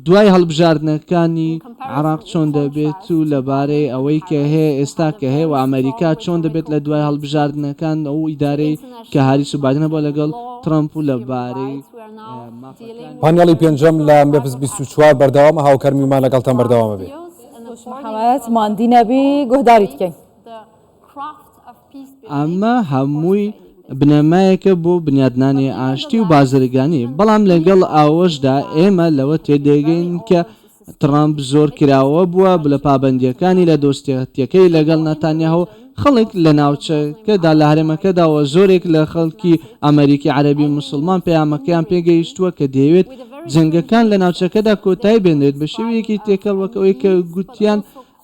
دوای هەڵبژاردنەکانی عراق چۆن دەبێت و لەبارەی ئەوەی کە هەیە ئێستا کە هەیە و ئەمریکا چۆن دەبێت لە دوای هەڵبژاردنەکان ئەو ئیدارەی کە هاریس و بادنە بۆ لەگەڵ ترامپ و لەبارەی پانیاڵی پێنجەم لە مێپس 24 بەردەوامە هاوکەرمیمان لەگەڵتان بەردەوامە بێ ماندی نەبی گۆداری بکەین ئەمە هەمووی بنەمایەکە بۆ بنیادنانی ئاشتی و بازرگانی بەڵام لەگەڵ ئاوەشدا ئێمە لەوە تێدەگەین کە ترامپ زۆر کراوە بووە لە پابندیەکانی لە دۆستیەکەی لەگەڵ نەتانیاهو خەڵک لە ناوچەکەدا لە هەرێمەکەداوە زۆرێک لە خەڵکی ئەمریکی عەرەبی موسڵمان پەیامەکەیان پێگەیشتووە کە دەیەوێت جەنگەکان لە ناوچەکەدا کۆتایی بێنێت بە شێوەیەکی تێکەڵوەکەوەی کە گوتیان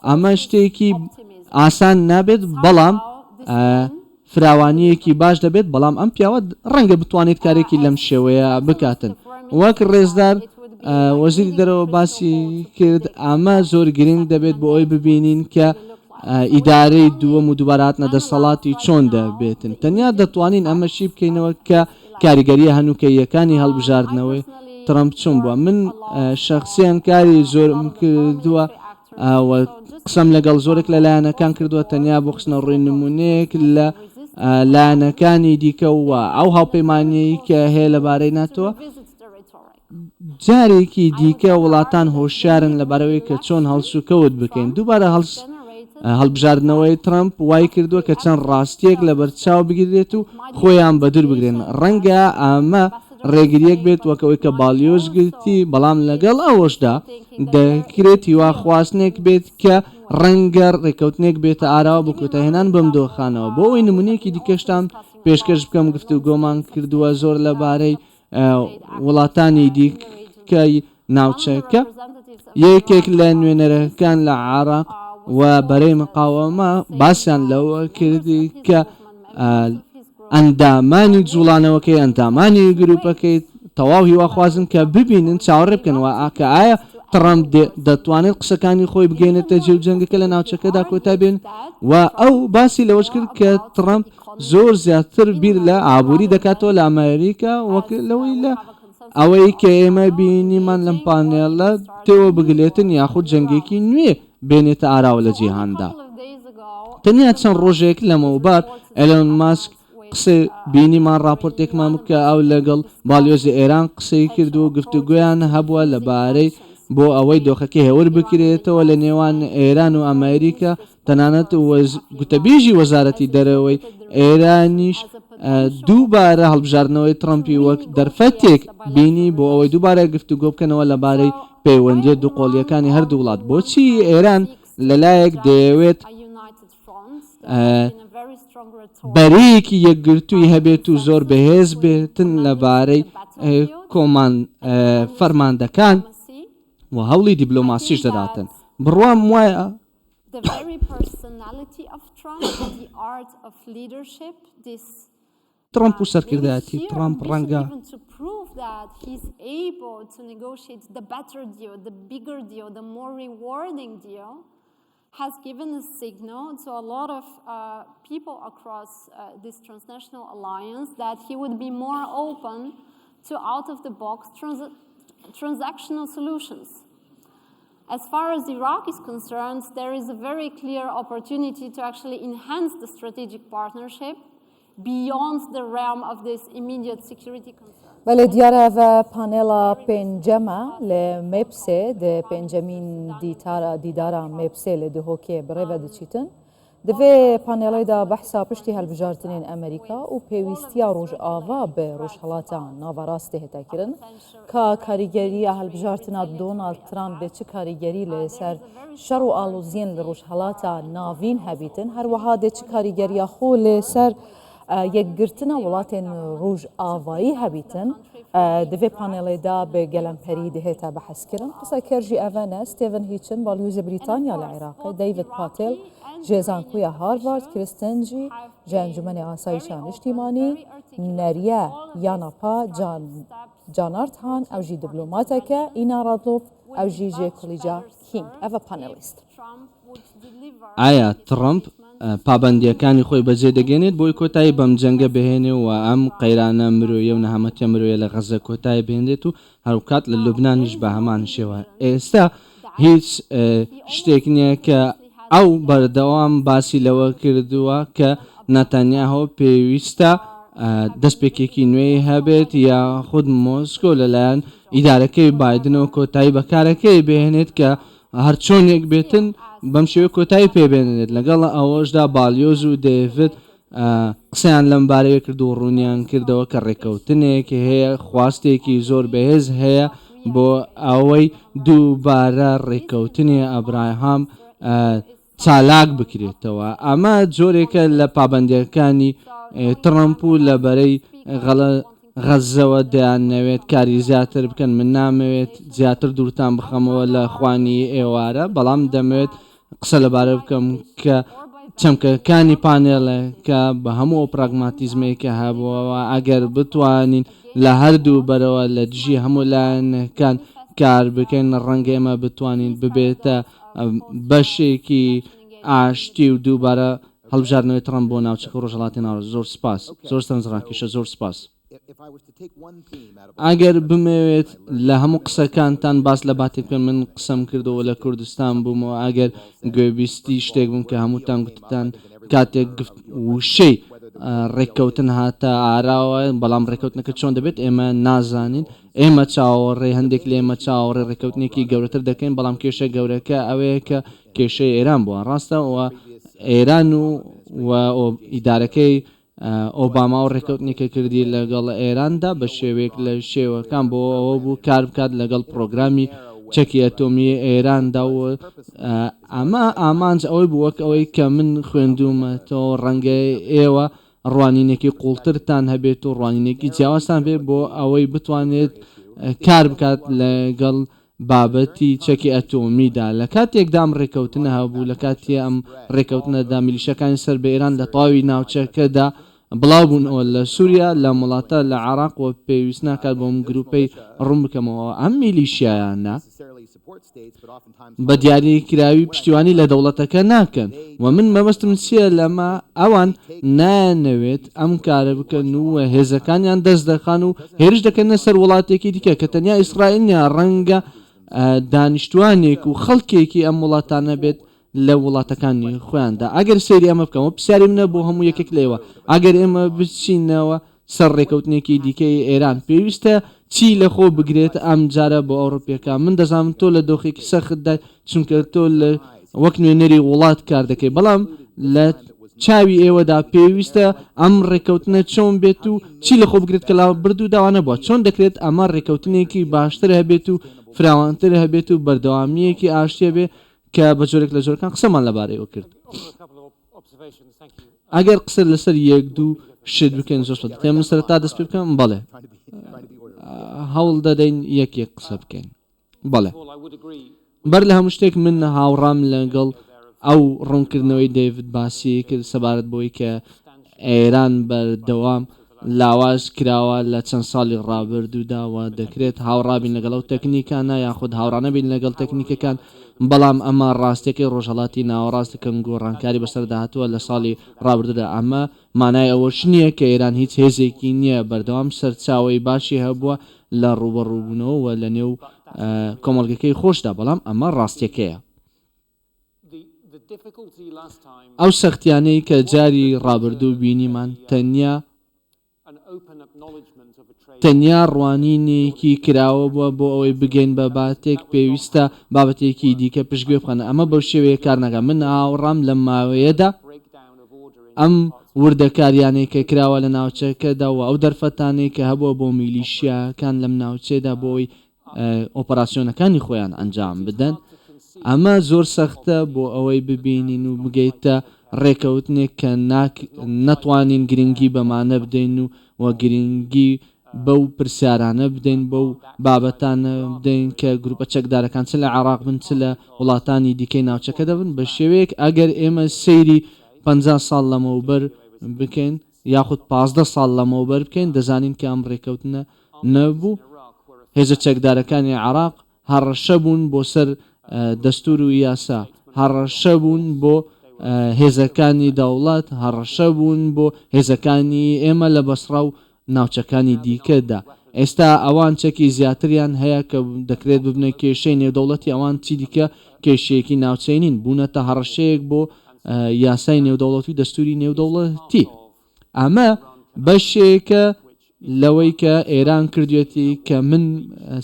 ئەمە شتێکی ئاسان نابێت بەڵام فراوانیەکی باش دەبێت بەڵام ئەم پیاوە ڕەنگە بتوانێت کارێکی لەم شێوەیە بکاتن وەک ڕێزدار وەزیری دەرەوە باسی کرد ئەمە زۆر گرنگ دەبێت بۆ ئەوی ببینین کە ئیدارەی دووەم و دووبارهاتنە دەسەڵاتی چۆن دەبێتن تەنیا دەتوانین ئەمەشی بکەینەوە کە کاریگەریە هەنووکەیەکانی هەڵبژاردنەوەی ترامپ چۆن بووە من شەخسیان کاری زۆرم کردووە قسەم لەگەڵ زۆرێک لە لایەنەکان کردووە تەنیا بۆ خستنە ڕووی نمونەیەک لە لایەنەکانی دیکەوە ئەو هاوپەیمانیی کە هەیە لەبارەی ناتۆوە جارێکی دیکە وڵاتان هۆشیارن لەبارەوەی کە چۆن هەڵسوکەوت بکەین دووبارە هەڵبژاردنەوەی ترامپ وای کردووە کە چەند ڕاستیەک لە بەرچاو بگیرێت و خۆیان بەدور بگرێن ڕەنگە ئەمە ڕێگریەک بێت وەکەوەی کە باڵیۆز گرتی بەڵام لەگەڵ ئەوەشدا دەکرێت هیوا خواستنێک بێت کە ڕەنگە ڕێکەوتنێک بێتە ئاراوە بۆ کۆتایهێنان بەم دۆخانەوە بۆ ئەوی نمونەیەکی دیکەشتان پێشکەش بکەم گفتوگۆمان کردووە زۆر لەبارەی وڵاتانی دیکەی ناوچەکە یەکێک لە نوێنەرەکان لە عێراق و بەرەی مقاوەمە باسییان لەوە کردی کە ئەندامانی جوڵانەوەکەی ئەندامانی گروپەکەی تەواو هیواخوازن کە ببینن چاوەڕێ بکەنەوە ئاکە ئایا ترامپ دەتوانێت قسەکانی خۆی بگەێنێتە جێو جەنگەکە لە ناوچەکەدا کۆتا بێن و ئەو باسی لەوەش کرد کە ترامپ زۆر زیاتر بیر لە ئابووری دەکاتەوە لە ئەمریکا وەک لەوەی لە ئەوەی کە ئێمە بینیمان لەم پانێڵە تێوە بگلێتن یاخود جەنگێکی نوێ بێنێتە ئاراوە لە جیهاندا تەنیا چەند ڕۆژێک لەمەوبار ئەلۆن ماسک قسە بینیمان راپۆرتێکمان بکە ئەو لەگەڵ باڵیۆزی ئێران قسەی کرد و گفتوگویان هەبووە لەبارەی بۆ ئەوەی دۆخەکەی هێور بکرێتەوە لە نێوان ئێران و ئەمریکا تەنانەت گوتەبێژی وەزارەتی دەرەوەی ئێرانیش دووبارە هەڵبژاردنەوەی ترامپی وەک دەرفەتێک بینی بۆ ئەوەی دووبارە گفتوگۆ بکەنەوە لەبارەی پەیوەندی دووقۆڵیەکانی هەردوو وڵات بۆچی ئێران لەلایەک دەیەوێت بەرەیەکی یەکگرتووی هەبێت و زۆر بەهێز بێتن لەبارەی کۆمان فەرماندەکان و هەوڵی دیبلۆماسیش دەداتن بڕوام وایە ترامپ و سەرکردایەتی ترامپ ڕەنگە has given a signal to a lot of people across this transnational alliance that he would be more open to out-of-the-box transactional solutions. As far as Iraq is concerned, there is a very clear opportunity to actually enhance the strategic partnership beyond the realm of this immediate security concern. بله دیاره و پانل پنجمه لمبسه ده پنجمین دیدارا مبسه لدهوکه برای دچیتن دوی پانلای دا بحثا پشتی هالبجارتنین امریکا و پیوستیا روش آوا به روش حالاتا ناوراسته هتا کرن که کاریگری هالبجارتنا دونالد ترامپ به چه کاریگری لسر شر و آلوزین لروش حالاتا ناوین هبیتن هر وها ده چه کاریگری خو لسر یەکگرتنە وڵاتێن ڕۆژ ئاوایی هەبیتن دەوێ پانێڵێدا بە گەلەمپەری دەهێتا بەحەزکردن قسە کەرژی ئەڤەنە ستێڤن هیچن باڵیوزە بریتانیا لە عێراقی دەیڤد پاتێل ژێزانکویە هاروارد کریستنجی جەنجومەنی ئاسایشان نیشتیمانی نەریە یاناپا جانارد هان ئەوژی دیبلۆماتەکە ئینا ڕادلۆف ئەوژی ژێکۆلیجا کینگ ئەڤە پانێلیست ئایا ترامپ پابندیەکانی خۆی بەجێ دەگەێنێت بۆی کۆتایی بەم جەنگە بهێنێ و ئەم قەیرانە مرۆیە و نەهامەتە مرۆیە لە غەزە کۆتایی بهێنێت و هەروکات لە لوبنانیش بە هەمان شێوە ئێستا هیچ شتێک نییە کە ئەو بەردەوام باسی لەوە کردووە کە نەتەنیاهۆ پێویستە دەستپێکێکی نوێی هەبێت یا خود مۆسکۆ لەلایەن ئیدارەکەی بایدنەوە کۆتایی بەکارەکەی بهێنێت کە هەرچۆنێک بێتن بەم شێوە کۆتایی پێبێنێت لەگەڵ ئەوەشدا باڵیۆز و دێڤد قسەیان لەم بارەیە کرد و ڕوونیان کردەوە کە ڕێکەوتنێک هەیە خواستێکی زۆر بەهێز هەیە بۆ ئەوەی دووبارە ڕێکەوتنی ئەبراهام چالاک بکرێتەوە ئەمە جۆرێکە لە پابندیەکانی ترامپ و لەبەرەی غەزەوە دەیانەوێت کاری زیاتر بکەن من نامەوێت زیاتر دوورتان بخەمەوە لە خوانی ئێوارە بەڵام دەمەوێت قسە لەبارە بکەم کە چەمکەکانی پانێڵە کە بە هەموو پراگماتیزمێکە هەبووەوە ئەگەر بتوانین لە هەردوو بەرەوە لە دژی هەموو لایەنەکان کار بکەین ڕەنگە ئێمە بتوانین ببێتە بەشێکی ئاشتی و دووبارە هەڵبژاردنەوەی ترامپ بۆ ناوچەکە ڕۆژهەڵاتی ناوە زۆر سپاس زۆر سەرنجڕاکێشە زۆر سپاس ئەگەر بمەوێت لە هەموو قسەکانتان باس لە باتێککە من قسەم کردەوە لە کوردستان بوومەوە ئەگەر گوێبیستی شتێک بووم کە هەمووتان گوتتان کاتێک وشەی ڕێککەوتن هاتە ئاراوە بەڵام ڕێککەوتنەکە چۆن دەبێت ئێمە نازانین ئێمە چاوەڕێ هەندێک لە ئێمە چاوەڕێ ڕێککەوتنێکی گەورەتر دەکەین بەڵام کێشە گەورەکە ئەوەیە کە کێشەی ئێران بووە ڕاستەوە ئێران و ئیدارەکەی ئۆباما و ڕێکەوتنێکە کردی لەگەڵ ئێراندا بە شێوێک لە شێوەکان بۆ ئەوە بوو کار بکات لەگەڵ پرۆگرامی چەکی ئەتۆمی ئێراندا و ئەمە ئامانج ئەوەی بووەک ئەوەی کە من خوێندومەتەوە ڕەنگە ئێوە ڕوانینێکی قوڵترتان هەبێت و ڕوانینێکی جیاوازتان بێت بۆ ئەوەی بتوانێت کار بکات لەگەڵ بابەتی چەکی ئەتۆمیدا لە کاتێکدام ڕێکەوتنە هەبوو لە کاتی ئەم ڕێکەوتنەدا میلیشەکانی سەر بە ئێران لە تەواوی ناوچەکەدا بڵاو بوونەوە لە سووریا لە وڵاتە لە عێراق و پێویست ناکات بۆم گروپەی ڕوون بکەمەوە ئەم میلیشیایانە بە دیاریکراوی پشتیوانی لە دەوڵەتەکە ناکەن و من مەبەستم چییە لەمە ئەوان نانەوێت ئەم کارە بکەن و هێزەکانیان دەست دەخان و هێرش دەکەنە سەر وڵاتێکی دیکە کە تەنیا ئیسرائیل ڕەنگە دانیشتوانێک و خەڵکێکی ئەم وڵاتانە بێت لە وڵاتەکانی خۆیاندا. ئەگەر سەیری ئەمە بکەمەوە پرسیاری منە بۆ هەموو یەکێک لێوە ئەگەر ئێمە بچینەوە سەر ڕێکەوتنێکی دیکەی ئێران پێویستە چی لە خۆ بگرێت ئەم جارە بۆ ئەوروپیەکە. من دەزانم تۆ لە دۆخێکی سەختدا چونکە تۆ لە وەک نوێنەری وڵات کار دەکەی بەڵام لە چاوی ئێوەدا پێویستە ئەم ڕێکەوتنە چۆن بێت و چی لە خۆ بگرێت کە لا بردو داوانە بووە چۆن دەکرێت ئەمە ڕێکەوتنێکی باشتر هەبێت و فراوانتر هەبێت و بەردەوامیەکی ئاشتیە بێ کە بە جۆرێک لە جۆرەکان قسەمان لەبارەیەوە کرد. ئەگەر قسە لەسەر یەک دوو شت بکەین زۆر سەدەتێ من سەرەتا دەست پێ بکەم بەڵێ هەوڵ دەدەین یەک قسە بکەین بەڵێ بەر لە هەموو شتێک من هاوڕام لەگەڵ ئەو ڕوونکردنەوەی دەیڤد باسی کرد سەبارەت بۆی کە ئێران بەردەوام لاواز کراوە لە چەند ساڵی ڕابردووداوە دەکرێت هاوڕابین لەگەڵ ئەو تەکنیکانە یاخود هاوڕانە بین لەگەڵ تەکنیکەکان بەڵام ئەمە ڕاستێکی ڕۆژهەڵاتی ناوەڕاستەکەم گۆڕانکاری بەسەردا هاتووە لە ساڵی ڕابردوودا ئەمە مانای ئەوەش نییە کە ئێران هیچ هێزێکی نییە بەردەوام سەرچاوی باشی هەبووە لە ڕوبەڕووبوونەوە لە نێو کۆمەڵگەکەی خۆشدا بەڵام ئەمە ڕاستیەکەیە. ئەو سەختیانەی کە جاری ڕابردوو بینیمان تەنیا ڕوانینێکی کراوە بووە بۆ ئەوەی بگەین بە باتێک پێویستە بابەتێکی دیکە پشتگوێ بخەنە ئەمە بەو شێوەیە کار ناکە. من هاوڕام لە ماوەیەدا ئەم وردەکاریانەی کە کراوە لە ناوچەکەداوە ئەو دەرفەتانەی کە هەبووە بۆ میلیشیاکان لەم ناوچێدا بۆی ئۆپەراسیۆنەکانی خۆیان ئەنجام بدەن ئەمە زۆر سەختە بۆ ئەوەی ببینین و بگەیتە ڕێکەوتنێک کە نەتوانین گرنگی بەمانە بدەین و گرنگی بەو پرسیارانە بدەین بەو بابەتانە بدەین کە گروپە چەکدارەکان چ لە عێراق بن چ لە وڵاتانی دیکەی ناوچەکە دەبن بە شێوەیەک ئەگەر ئێمە سەیری 50 ساڵ لەمەوبەر بکەین یاخود 15 ساڵ لەمەوبەر بکەین دەزانین کە ئەم ڕێکەوتنە نەبوو. هێزە چەکدارەکانی عێراق هەڕەشە بوون بۆ سەر دەستور و یاسا هەڕەشە بوون بۆ هێزەکانی دەوڵات هەڕەشە بوون بۆ هێزەکانی ئێمە لە بەسڕا و ناوچەکانی دیکەدا. ئێستا ئەوان چەکی زیاتریان هەیە کە دەکرێت ببنە کێشەی نێودەوڵەتی ئەوان چی دیکە کێشەیەکی ناوچەینین بوونەتە هەڕەشەیەک بۆ یاسای نێودەوڵەتی و دەستوری نێودەوڵەتی. ئەمە بەشێکە لەوەی کە ئێران کردوێتی کە من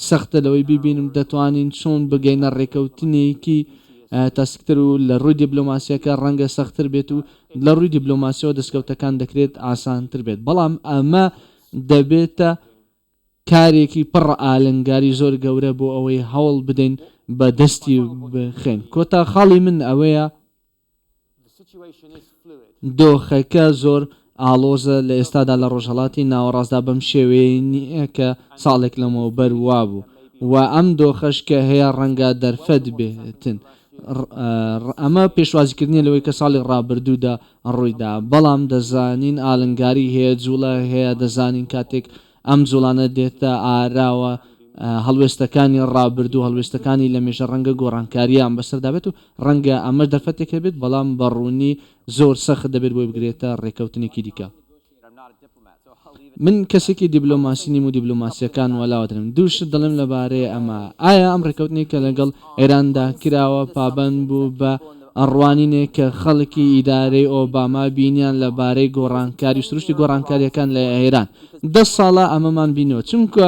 سەختە لەوەی ببینم دەتوانین چۆن بگەینە ڕێکەوتنێکی تاسکتر و لە ڕووی دیبلۆماسیەکە ڕەنگە سەختتر بێت و لە ڕووی دیبلۆماسیەوە دەستکەوتەکان دەکرێت ئاسانتر بێت بەڵام ئەمە دەبێتە کارێکی پڕ ئالنگاری زۆر گەورە بۆ ئەوەی هەوڵ بدەین بە دەستی بخێن. کۆتا خاڵی من ئەوەیە دۆخەکە زۆر ئالۆزە لە ئێستادا لە ڕۆژهەڵاتی ناوەڕاستدا بەم شێوەیە نییە کە ساڵێک لەمەوە بەروا بوو و ئەم دۆخەش کە هەیە ڕەنگە دەرفەت بێتن. ئەمە پێشوازیکردنی لەوەی کە ساڵی ڕابردوودا ڕوویدا بەڵام دەزانین ئالنگاری هەیە جوڵە هەیە دەزانین کاتێک ئەم جوڵانە دێتە ئاراوە هەڵوێستەکانی ڕابردوو هەڵوێستەکانی لە مێژە ڕەنگە گۆڕانکاریان بەسەردا بێت و ڕەنگە ئەمەش دەرفەتێکە بێت بەڵام بەڕوونی زۆر سەخت دەبێت بۆی بگرێتە ڕێکەوتنێکی دیکە. من کەسێکی دیبلۆماسی نیم و دیبلۆماسیەکان وەلاوەدرم دووشت دەڵێم لەبارەیە ئەمە ئایا ئەم ڕێکەوتنێک کە لەگەڵ ئێراندا کراوە پابەند بوو بە ئەڕوانینێک کە خەڵکی ئیدارەی ئۆباما بینیان لەبارەی گۆڕانکاری سروشتی گۆڕانکاریەکان لە ئێران 10 ساڵە ئەمەمان بینەوە چونکە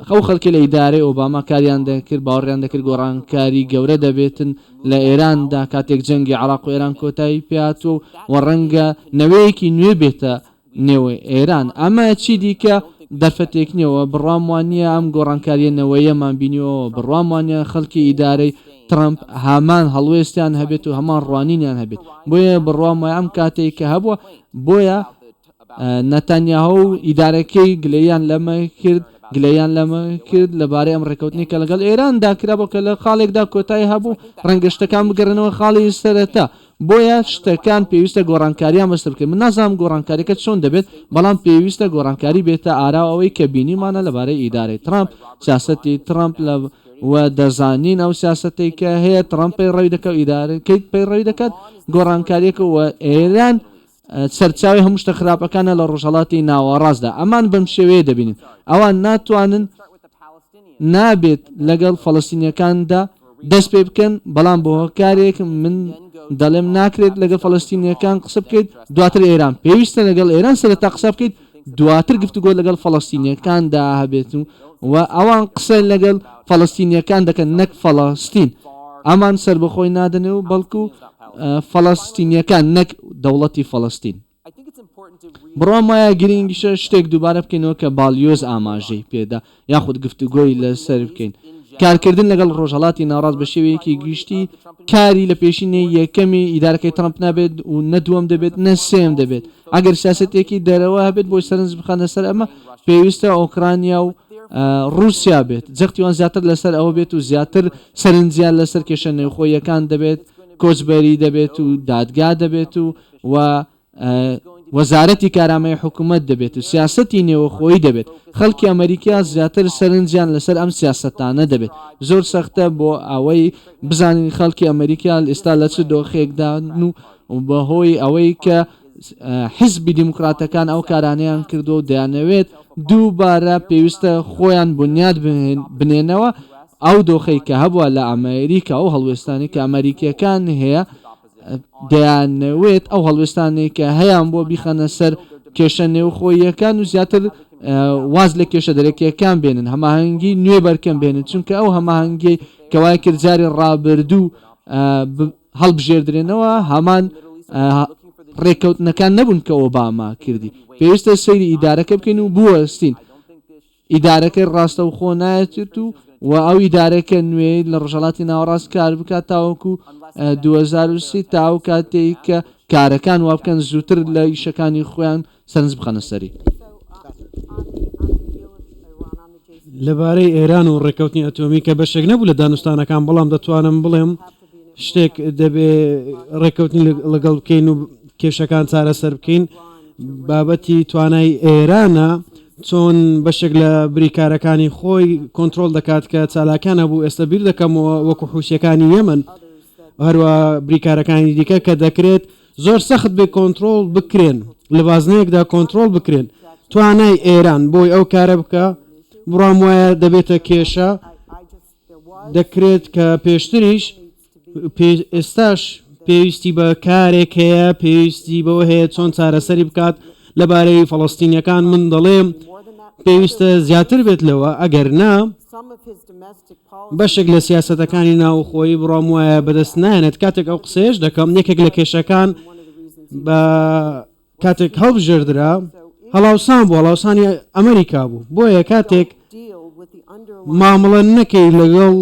خەو خەڵکی لە ئیدارەی ئۆباما کاریان دەکرد باوەڕیان دەکرد گۆڕانکاری گەورە دەبێتن لە ئێراندا کاتێک جەنگی عێراق و ئێران کۆتایی پێهاتوە و ڕەنگە نەوەیەکی نوێ بێتە نێوەی ئێران. ئەمە چی دیکە دەرفەتێک نیەوە بڕوام وانە ئەم گۆڕانکاریەنەوەیەمان بینیەوە بڕوام وانە خەڵکی ئیدارەی ترامپ هەمان هەڵوێستیان هەبێت و هەمان ڕوانینیان هەبێت بۆیە بڕوام وای ئەم کاتێک کە هەبووە بۆیە نەتانیاهۆ و ئیدارەکەی گلەیان لەمە کرد لەبارەی ئەم ڕێکەوتنی کە لەگەڵ ئێراندا کرابوو کە لە خاڵێکدا کۆتایی هەبوو ڕەنگە شتەکان بگەڕنەوە خاڵی سەرەتا بۆیە شتەکان پێویستە گۆڕانکاریان بەسەر بکەن. من نازانم گۆڕانکاریەکە چۆن دەبێت بەڵام پێویستە گۆڕانکاری بێتە ئاراو ئەوەی کە بینیمانە لەبارەی ئیدارەی ترامپ سیاسەتی ترامپ و دەزانین ئەو سیاسەتی کە هەیە ترامپ پێی ڕەوی دەکات ئیدارەکەی پێی ڕەوی دەکات گۆڕانکاریەکە و ئێران سەرچاوی هەموو شتە خراپەکانە لە ڕۆژهەڵاتی ناوەڕاستدا ئەمان بەم شێوەیە دەبینن ئەوان ناتوانن نابێت لەگەڵ فەڵەستینیەکاندا دەست پێ بکەن بەڵام بۆ کارێک من دەڵێم ناکرێت لەگەڵ فەڵەستینیەکان قسە بکەیت دواتر ئێران پێویستە لەگەڵ ئێران سەرەتا قسە بکەیت دواتر گفتوگۆ لەگەڵ فەڵەستینیەکاندا هەبێت و ئەوان قسە لەگەڵ فەڵەستینیەکان دەکەن نەک فەڵەستین ئەمان سربەخۆی نادەنێ و بەڵکو فەڵەستینیەکان نەک دەوڵەتی فەڵەستین بڕۆم وایە گرنگیشە شتێک دووبارە بکەینەوە کە باڵیۆز ئاماژەی پێدا یاخود گفتوگۆی لەسەر بکەین کارکردن لەگەڵ ڕۆژهەڵاتی ناوەڕاست بە شێوەیەکی گشتی کاری لە پێشینەی یەکەمی ئیدارەکەی ترامپ نابێت و نەدووەم دەبێت نەسێم دەبێت ئەگەر سیاسەتێکی دەرەوە هەبێت بۆی سەرنج بخەنە سەر ئەمە پێویستە ئۆکرانیا و رووسیا بێت جەختیوان زیاتر لەسەر ئەوە بێت و زیاتر سەرنجیان لەسەر کێشە نێوخۆیەکان دەبێت کۆچبەری دەبێت و دادگا دەبێت و وەزارەتی کارامەی حکوومەت دەبێت و سیاسەتی نێوەخۆیی دەبێت خەڵکی ئەمریکا زیاتر سەرنجیان لەسەر ئەم سیاسەتانە دەبێت زۆر سەختە بۆ ئەوەی بزانین خەڵکی ئەمریکا ئێستا لە چ دۆخێکدان و بەهۆی ئەوەی کە حیزبی دیموکراتەکان ئەو کارانەیان کردو و دەیانەوێت دووبارە پێویستە خۆیان بنیاد بنێنەوە ئەو دۆخەی کە هەبووە لە ئەمریکا و هەڵوێستانی کە ئەمریکیەکان هەیە دەیانەوێت ئەو هەڵوێستانی کە هەیان بۆ بیخەنە سەر کێشە نێوخۆیەکان و زیاتر واز لە کێشە دەرەکیەکان بێنن هەماهەنگی نوێ بەرکەم بێنن چونکە ئەو هەماهەنگی کەوای کرد جاری ڕابردوو هەڵبژێردرێنەوە هەمان ڕێکەوتنەکان نەبوون کە ئۆباما کردی پێویستە سەیری ئیدارەکە بکەین و بوەستین ئیدارەکەی ڕاستە و خۆ نایەت و ئەو ئیدارەکە نوێ لە ڕۆژهەڵاتی ناوەڕاست کار بکات تاوەکو 2030 تاو کاتێک کە کارەکان وا بکەن زووتر لە ئیشەکانی خۆیان سەرنج بخەنە سەری لەبارەی ئێران و ڕێکەوتنی ئەتۆمی کە بەشێک نەبوو لە دانوستانەکان بەڵام دەتوانم بڵێم شتێک دەبێ ڕێکەوتنی لەگەڵ بکەین و کێشەکان چارەسەر بکەین بابەتی توانای ئێرانە چۆن بەشێک لە بریکارەکانی خۆی کۆنتترۆل دەکات کە چالاکانە بوو ئێستا بیر دەکەمەوە وەکو حوسیەکانی یەمن هەروە بریکارەکانی دیکە کە دەکرێت زۆر سەخت بێ کۆنتترۆل بکرێن لە بازنەیەکدا کۆنتترۆل بکرێن توانای ئێران بۆی ئەو کارە بکە بڕام وایە دەبێتە کێشە دەکرێت کە پێشتریش ئێستاش پێویستی بە کارێک هەیە پێویستی بەوە هەیە چۆن چارەسەری بکات لەبارەی فەڵەستینیەکان من دەڵێم پێویستە زیاتر بێت لەوە ئەگەر نا بەشێک لە سیاسەتەکانی ناوخۆی بڕام وایە بەدەست نایەنێت کاتێک ئەو قسەیەش دەکەم یەکێک لە کێشەکان بە کاتێک هەڵبژێردرا هەڵاوسان بوو هەڵاوسانی ئەمریکا بوو بۆیە کاتێک مامەڵە نەکەی لەگەڵ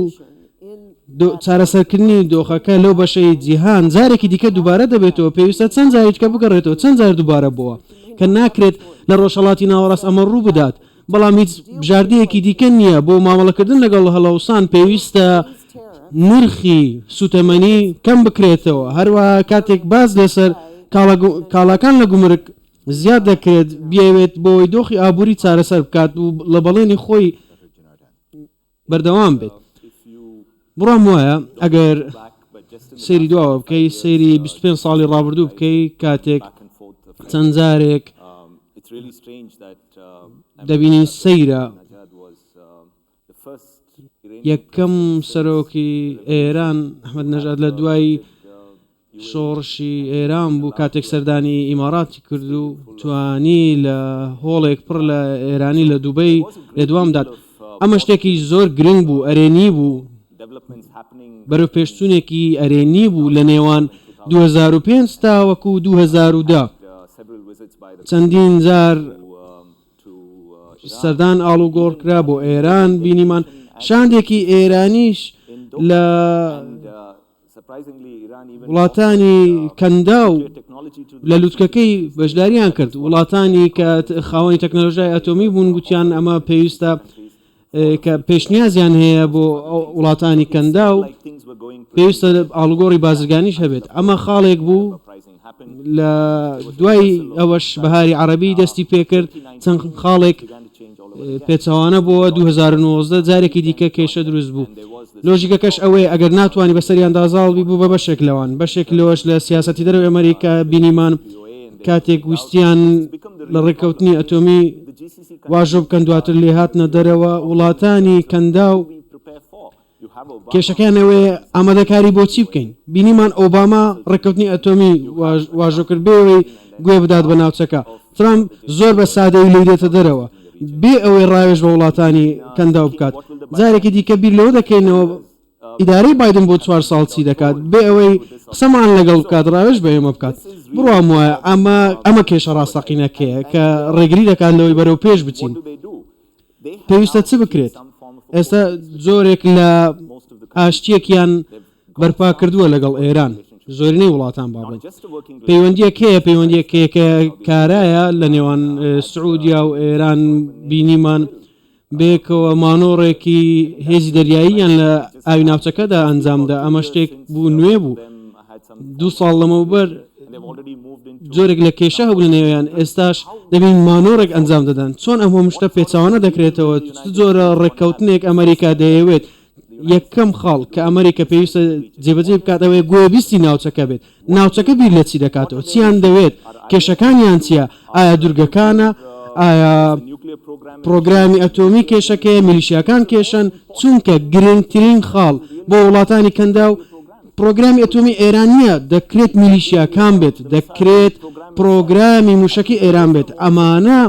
چارەسەرکردنی دۆخەکە لەو بەشەی جیهان جارێکی دیکە دووبارە دەبێتەوە پێویستە چەند جارێککە بگەڕێتەوە چەند جار دووبارە بووە کە ناکرێت لە ڕۆژهەڵاتی ناوەڕاست ئەمە ڕوو بدات بەڵام هیچ بژاردەیەکی دیکە نییە بۆ مامەڵەکردن لەگەڵ هەڵاوسان پێویستە نرخی سوتەمەنی کەم بکرێتەوە هەروە کاتێک باز لەسەر کاڵاکان لە گومرگ زیاد دەکرێت بیاوێت بۆی دۆخی ئابووری چارەسەر بکات و لە بەڵێنی خۆی بەردەوام بێت بڕام وایە ئەگەر سەیری دواوە بکەی سەیری 25 ساڵی ڕابردوو بکەی کاتێک چەند جارێک دەبینی سەیرە یەکەم سەرۆکی ئێران ئەحمەد نەژاد لە دوای شۆڕشی ئێران بوو کاتێک سەردانی ئیماراتی کرد و توانی لە هۆڵێک پڕ لە ئێرانی لە دووبەی لێدوامدات ئەمە شتێکی زۆر گرنگ بوو ئەرێنی بوو بەرەو پێشچوونێکی ئەرێنی بوو لە نێوان 2005 تا وەکو 2010 چەندین جار سەردان ئاڵوگۆڕکرا بۆ ئێران بینیمان شاندێکی ئێرانیش لە وڵاتانی کەندا و لە لووتکەکەی بەشداریان کرد وڵاتانی کە خاوەنی تەکنۆلۆژیای ئەتۆمی بوون گوتیان ئەمە پێویستە کە پێشنیازیان هەیە بۆ وڵاتانی کەندا و پێویستە ئاڵوگۆڕی بازرگانیش هەبێت ئەمە خاڵێک بوو لە دوای ئەوەش بەهاری عەرەبی دەستی پێکرد چەند خاڵێک پێچەوانە بۆ 2019 جارێکی دیکە کێشە دروست بوو لۆژیکەکەش ئەوەیە ئەگەر ناتوانانی بەسەریان دازاڵبی بوو بە بەشێک لەوان بەشێک لەوەش لە سیاسەتی دەرەوەی ئەمریکا بینیمان کاتێک ویستیان لە ڕێکەوتنی ئەتۆمی واژۆ بکەن دواتر لێ هاتنە دەرەوە وڵاتانی کەندا و کێشەکانەوەی ئامادەکاری بۆچی بکەین بینیمان ئۆباما ڕێککەوتنی ئەتۆمی واژۆکرد بێەوەی گوێ بدات بە ناوچەکە ترامپ زۆر بە سادەی لی دێتە دەرەوە بێ ئەوەی ڕاوێژ بە وڵاتانی کەندا بکات جارێکی دیکە بیر لەوە دەکەینەوە ئیدارەی بادن بۆ 4 ساڵ چی دەکات بێ ئەوەی قسەمان لەگەڵ بکات ڕاوێژ بە ئێمە بکات بڕوام وایە ئەمە کێشە ڕاستەقینەکەیە کە ڕێگری دەکات لەوەی بەرەو پێش بچین پێویستە چ بکرێت ئێستا زۆرێک لە ئاشتیەکیان بەرپا کردووە لەگەڵ ئێران زۆرینەی وڵاتان بابن پەیوەندیەکەیە پەیوەندیەکەیەکە کارایە لە نێوان سعودیا و ئێران بینیمان بێکەوە مانۆڕێکی هێزی دەریاییان لە ئاوی ناوچەکەدا ئەنجامدا ئەمە شتێک بوو نوێ بوو 2 ساڵ لەمەوبەر زۆرێک لە کێشە هەبوو لە نێویان ئێستاش دەبین مانۆڕێک ئەنجام دەدەن چۆن ئەم هەموو شتە پێچاوانە دەکرێتەوە زۆرە ڕێککەوتنێک ئەمریکا دەیەوێت یەکەم خاڵ کە ئەمریکا پێویستە جێبەجێ بکاتەوەی گوێبیستی ناوچەکە بێت ناوچەکە بیر لە چی دەکاتەوە چیان دەوێت کێشەکانیان چییە ئایا دوورگەکانە ئایا پرۆگرامی ئەتۆمی کێشەکەی میلیشیاکان کێشن چونکە گرنگترین خاڵ بۆ وڵاتانی کەندا و پرۆگرامی ئەتۆمی ئێران نییە دەکرێت میلیشیاکان بێت دەکرێت پرۆگرامی موشکی ئێران بێت ئەمانە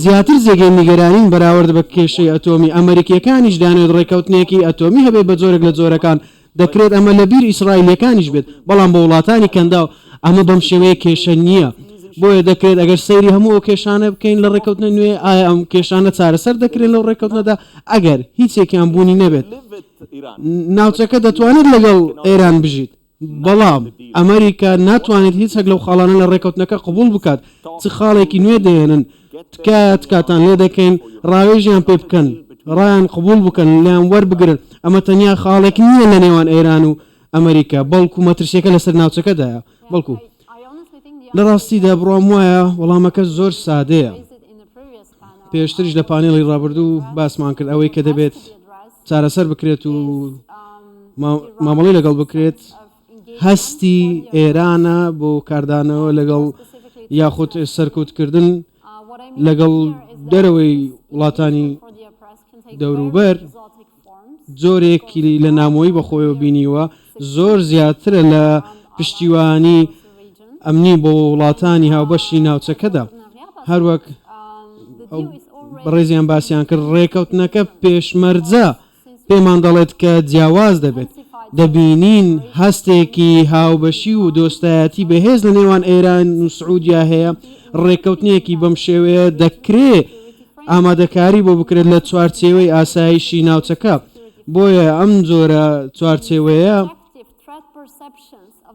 زیاتر زێگەی نیگەرانین بەراورد بە کێشەی ئەتۆمی ئەمریکیەکانیش دانێت ڕێککەوتنێکی ئەتۆمی هەبێت بە جۆرێک لە جۆرەکان دەکرێت ئەمە لە بیر ئیسرائیلەکانیش بێت بەڵام بە وڵاتانی کەندا و ئەمە بەم شێوەیە کێشە نییە بۆیە دەکرێت ئەگەر سەیری هەموو کێشانە بکەین لە ڕێککەوتنە نوێ ئایا ئەم کێشانە چارەسەر دەکرێت لەو ڕێککەوتنەدا ئەگەر هیچێکیان بوونی نەبێت ناوچەکە دەتوانێت لەگەڵ ئێران بژیت بەڵام ئەمریکا ناتوانێت هیچێک لەو خاڵانە لە ڕێککەوتنەکە قبول بکات چ خاڵێکی نوێ دێنن کاتان لێ دەکەین ڕاوێژیان پێ بکەن ڕایان قبول بکەن لیان وەربگرن ئەمە تەنیا خاڵێک نییە لە نێوان ئێران و ئەمریکا بەڵکو مەترسیەکە لەسەر ناوچەکەدایە بەڵکو لە ڕاستیدا بڕام وایە وەڵامەکە زۆر سادەیە پێشتریش لە پانێڵی ڕابردوو باسمان کرد ئەوەی کە دەبێت چارەسەر بکرێت و مامەڵی لەگەڵ بکرێت هەستی ئێرانە بۆ کاردانەوە لەگەڵ یاخود سەرکەوتکردن لەگەڵ دەرەوەی وڵاتانی دەوروبەر زۆرێکی لە نامۆیی بەخۆیەوە بینیوە زۆر زیاترە لە پشتیوانی ئەمنی بۆ وڵاتانی هاوبەشی ناوچەکەدا هەروەک بەڕێزیان باسییان کرد ڕێکەوتنەکە پێشمەرجە پێمان دەڵێت کە جیاواز دەبێت دەبینین هەستێکی هاوبەشی و دۆستایەتی بەهێز لە نێوان ئێران و سعودیا هەیە ڕێکەوتنێکی بەم شێوەیە دەکرێت ئامادەکاری بۆ بکرێت لە چوارچێوەی ئاسایشی ناوچەکە بۆیە ئەم جۆرە چوارچێوەیە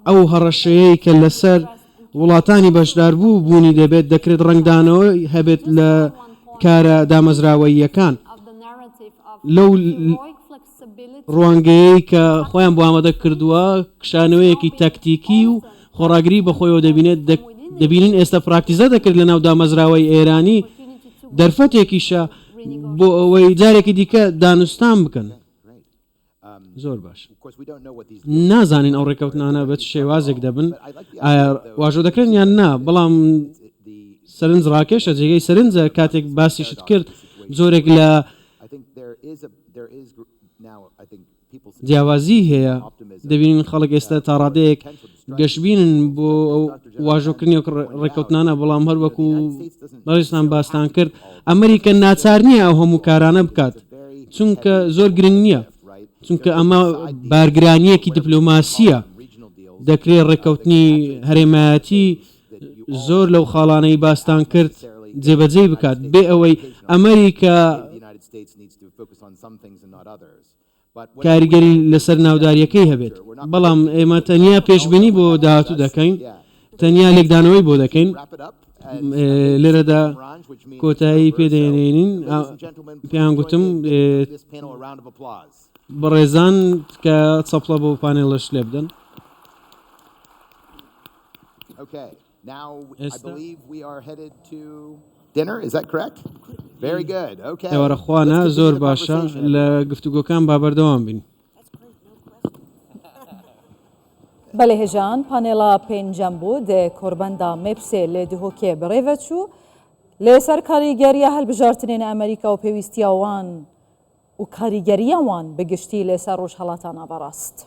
ئەو هەڕەشەیەی کە لەسەر وڵاتانی بەشدار بوو بوونی دەبێت دەکرێت ڕنگدانەوە هەبێت لە کارە دامەزراوەییەکان لەو ڕوانگەیەی کە خۆیان بۆ ئامادە کردووە کشانەوەیەکی تاکتیکی و خۆراگری بەخۆیەوە دەبینین ئێستا پراکتیزە دەکرد لە ناو دامەزراوەی ئێرانی دەرفەتێکیشە بۆ ئەوەی جارێکی دیکە دانوستان بکەن زۆر باش نازانین ئەو ڕێکەوتنانە بە شێوازێک دەبن واژۆ دەکرێن یان نا بەڵام سەرنج ڕاکێشە جێگەی سەرنجە کاتێک باسیشت کرد زۆرێک لە جیاوازی هەیە دەبینین خەڵک ئێستا تا ڕادەیەک گەشتبینن بۆ واژۆکردنی ڕێکەوتنانە بەڵام هەروەکو بەڕێستان باستان کرد ئەمریکا ناچار نییە ئەو هەموو کارانە بکات چونکە زۆر گرنگ نییە چونکە ئەمە بارگرانیەکی دیپلۆماسیە دەکرێت ڕێکەوتنی هەرێمایەتی زۆر لەو خاڵانەی باستان کرد جێبەجێ بکات بێ ئەوەی ئەمریکا کاریگەری لەسەر ناوداریەکەی هەبێت بەڵام ئێمە تەنیا پێشبینی بۆ داهاتوو دەکەین تەنیا لێکدانەوەی بۆ دەکەین لێرەدا کۆتایی پێدەێنین پێیان گوتم بەڕێزان کە چەپڵە بۆ پانێڵەش لێ بدەن ئێوەرەخواانە زۆر باشە لە گفتوگۆکان بابەردەوام بین بەڵێ هێژان پانێڵا پێنجەم بوو دێ کۆربەندا مێپسێ لێ دهۆکێ بڕێڤەچوو لێسەر کاریگەریە هەلبژارتنێنە ئەمریکا و پێویستیاوان و کاریگەریەوان بگشتی لێسەر ڕۆژهەڵاتانە بەڕاست.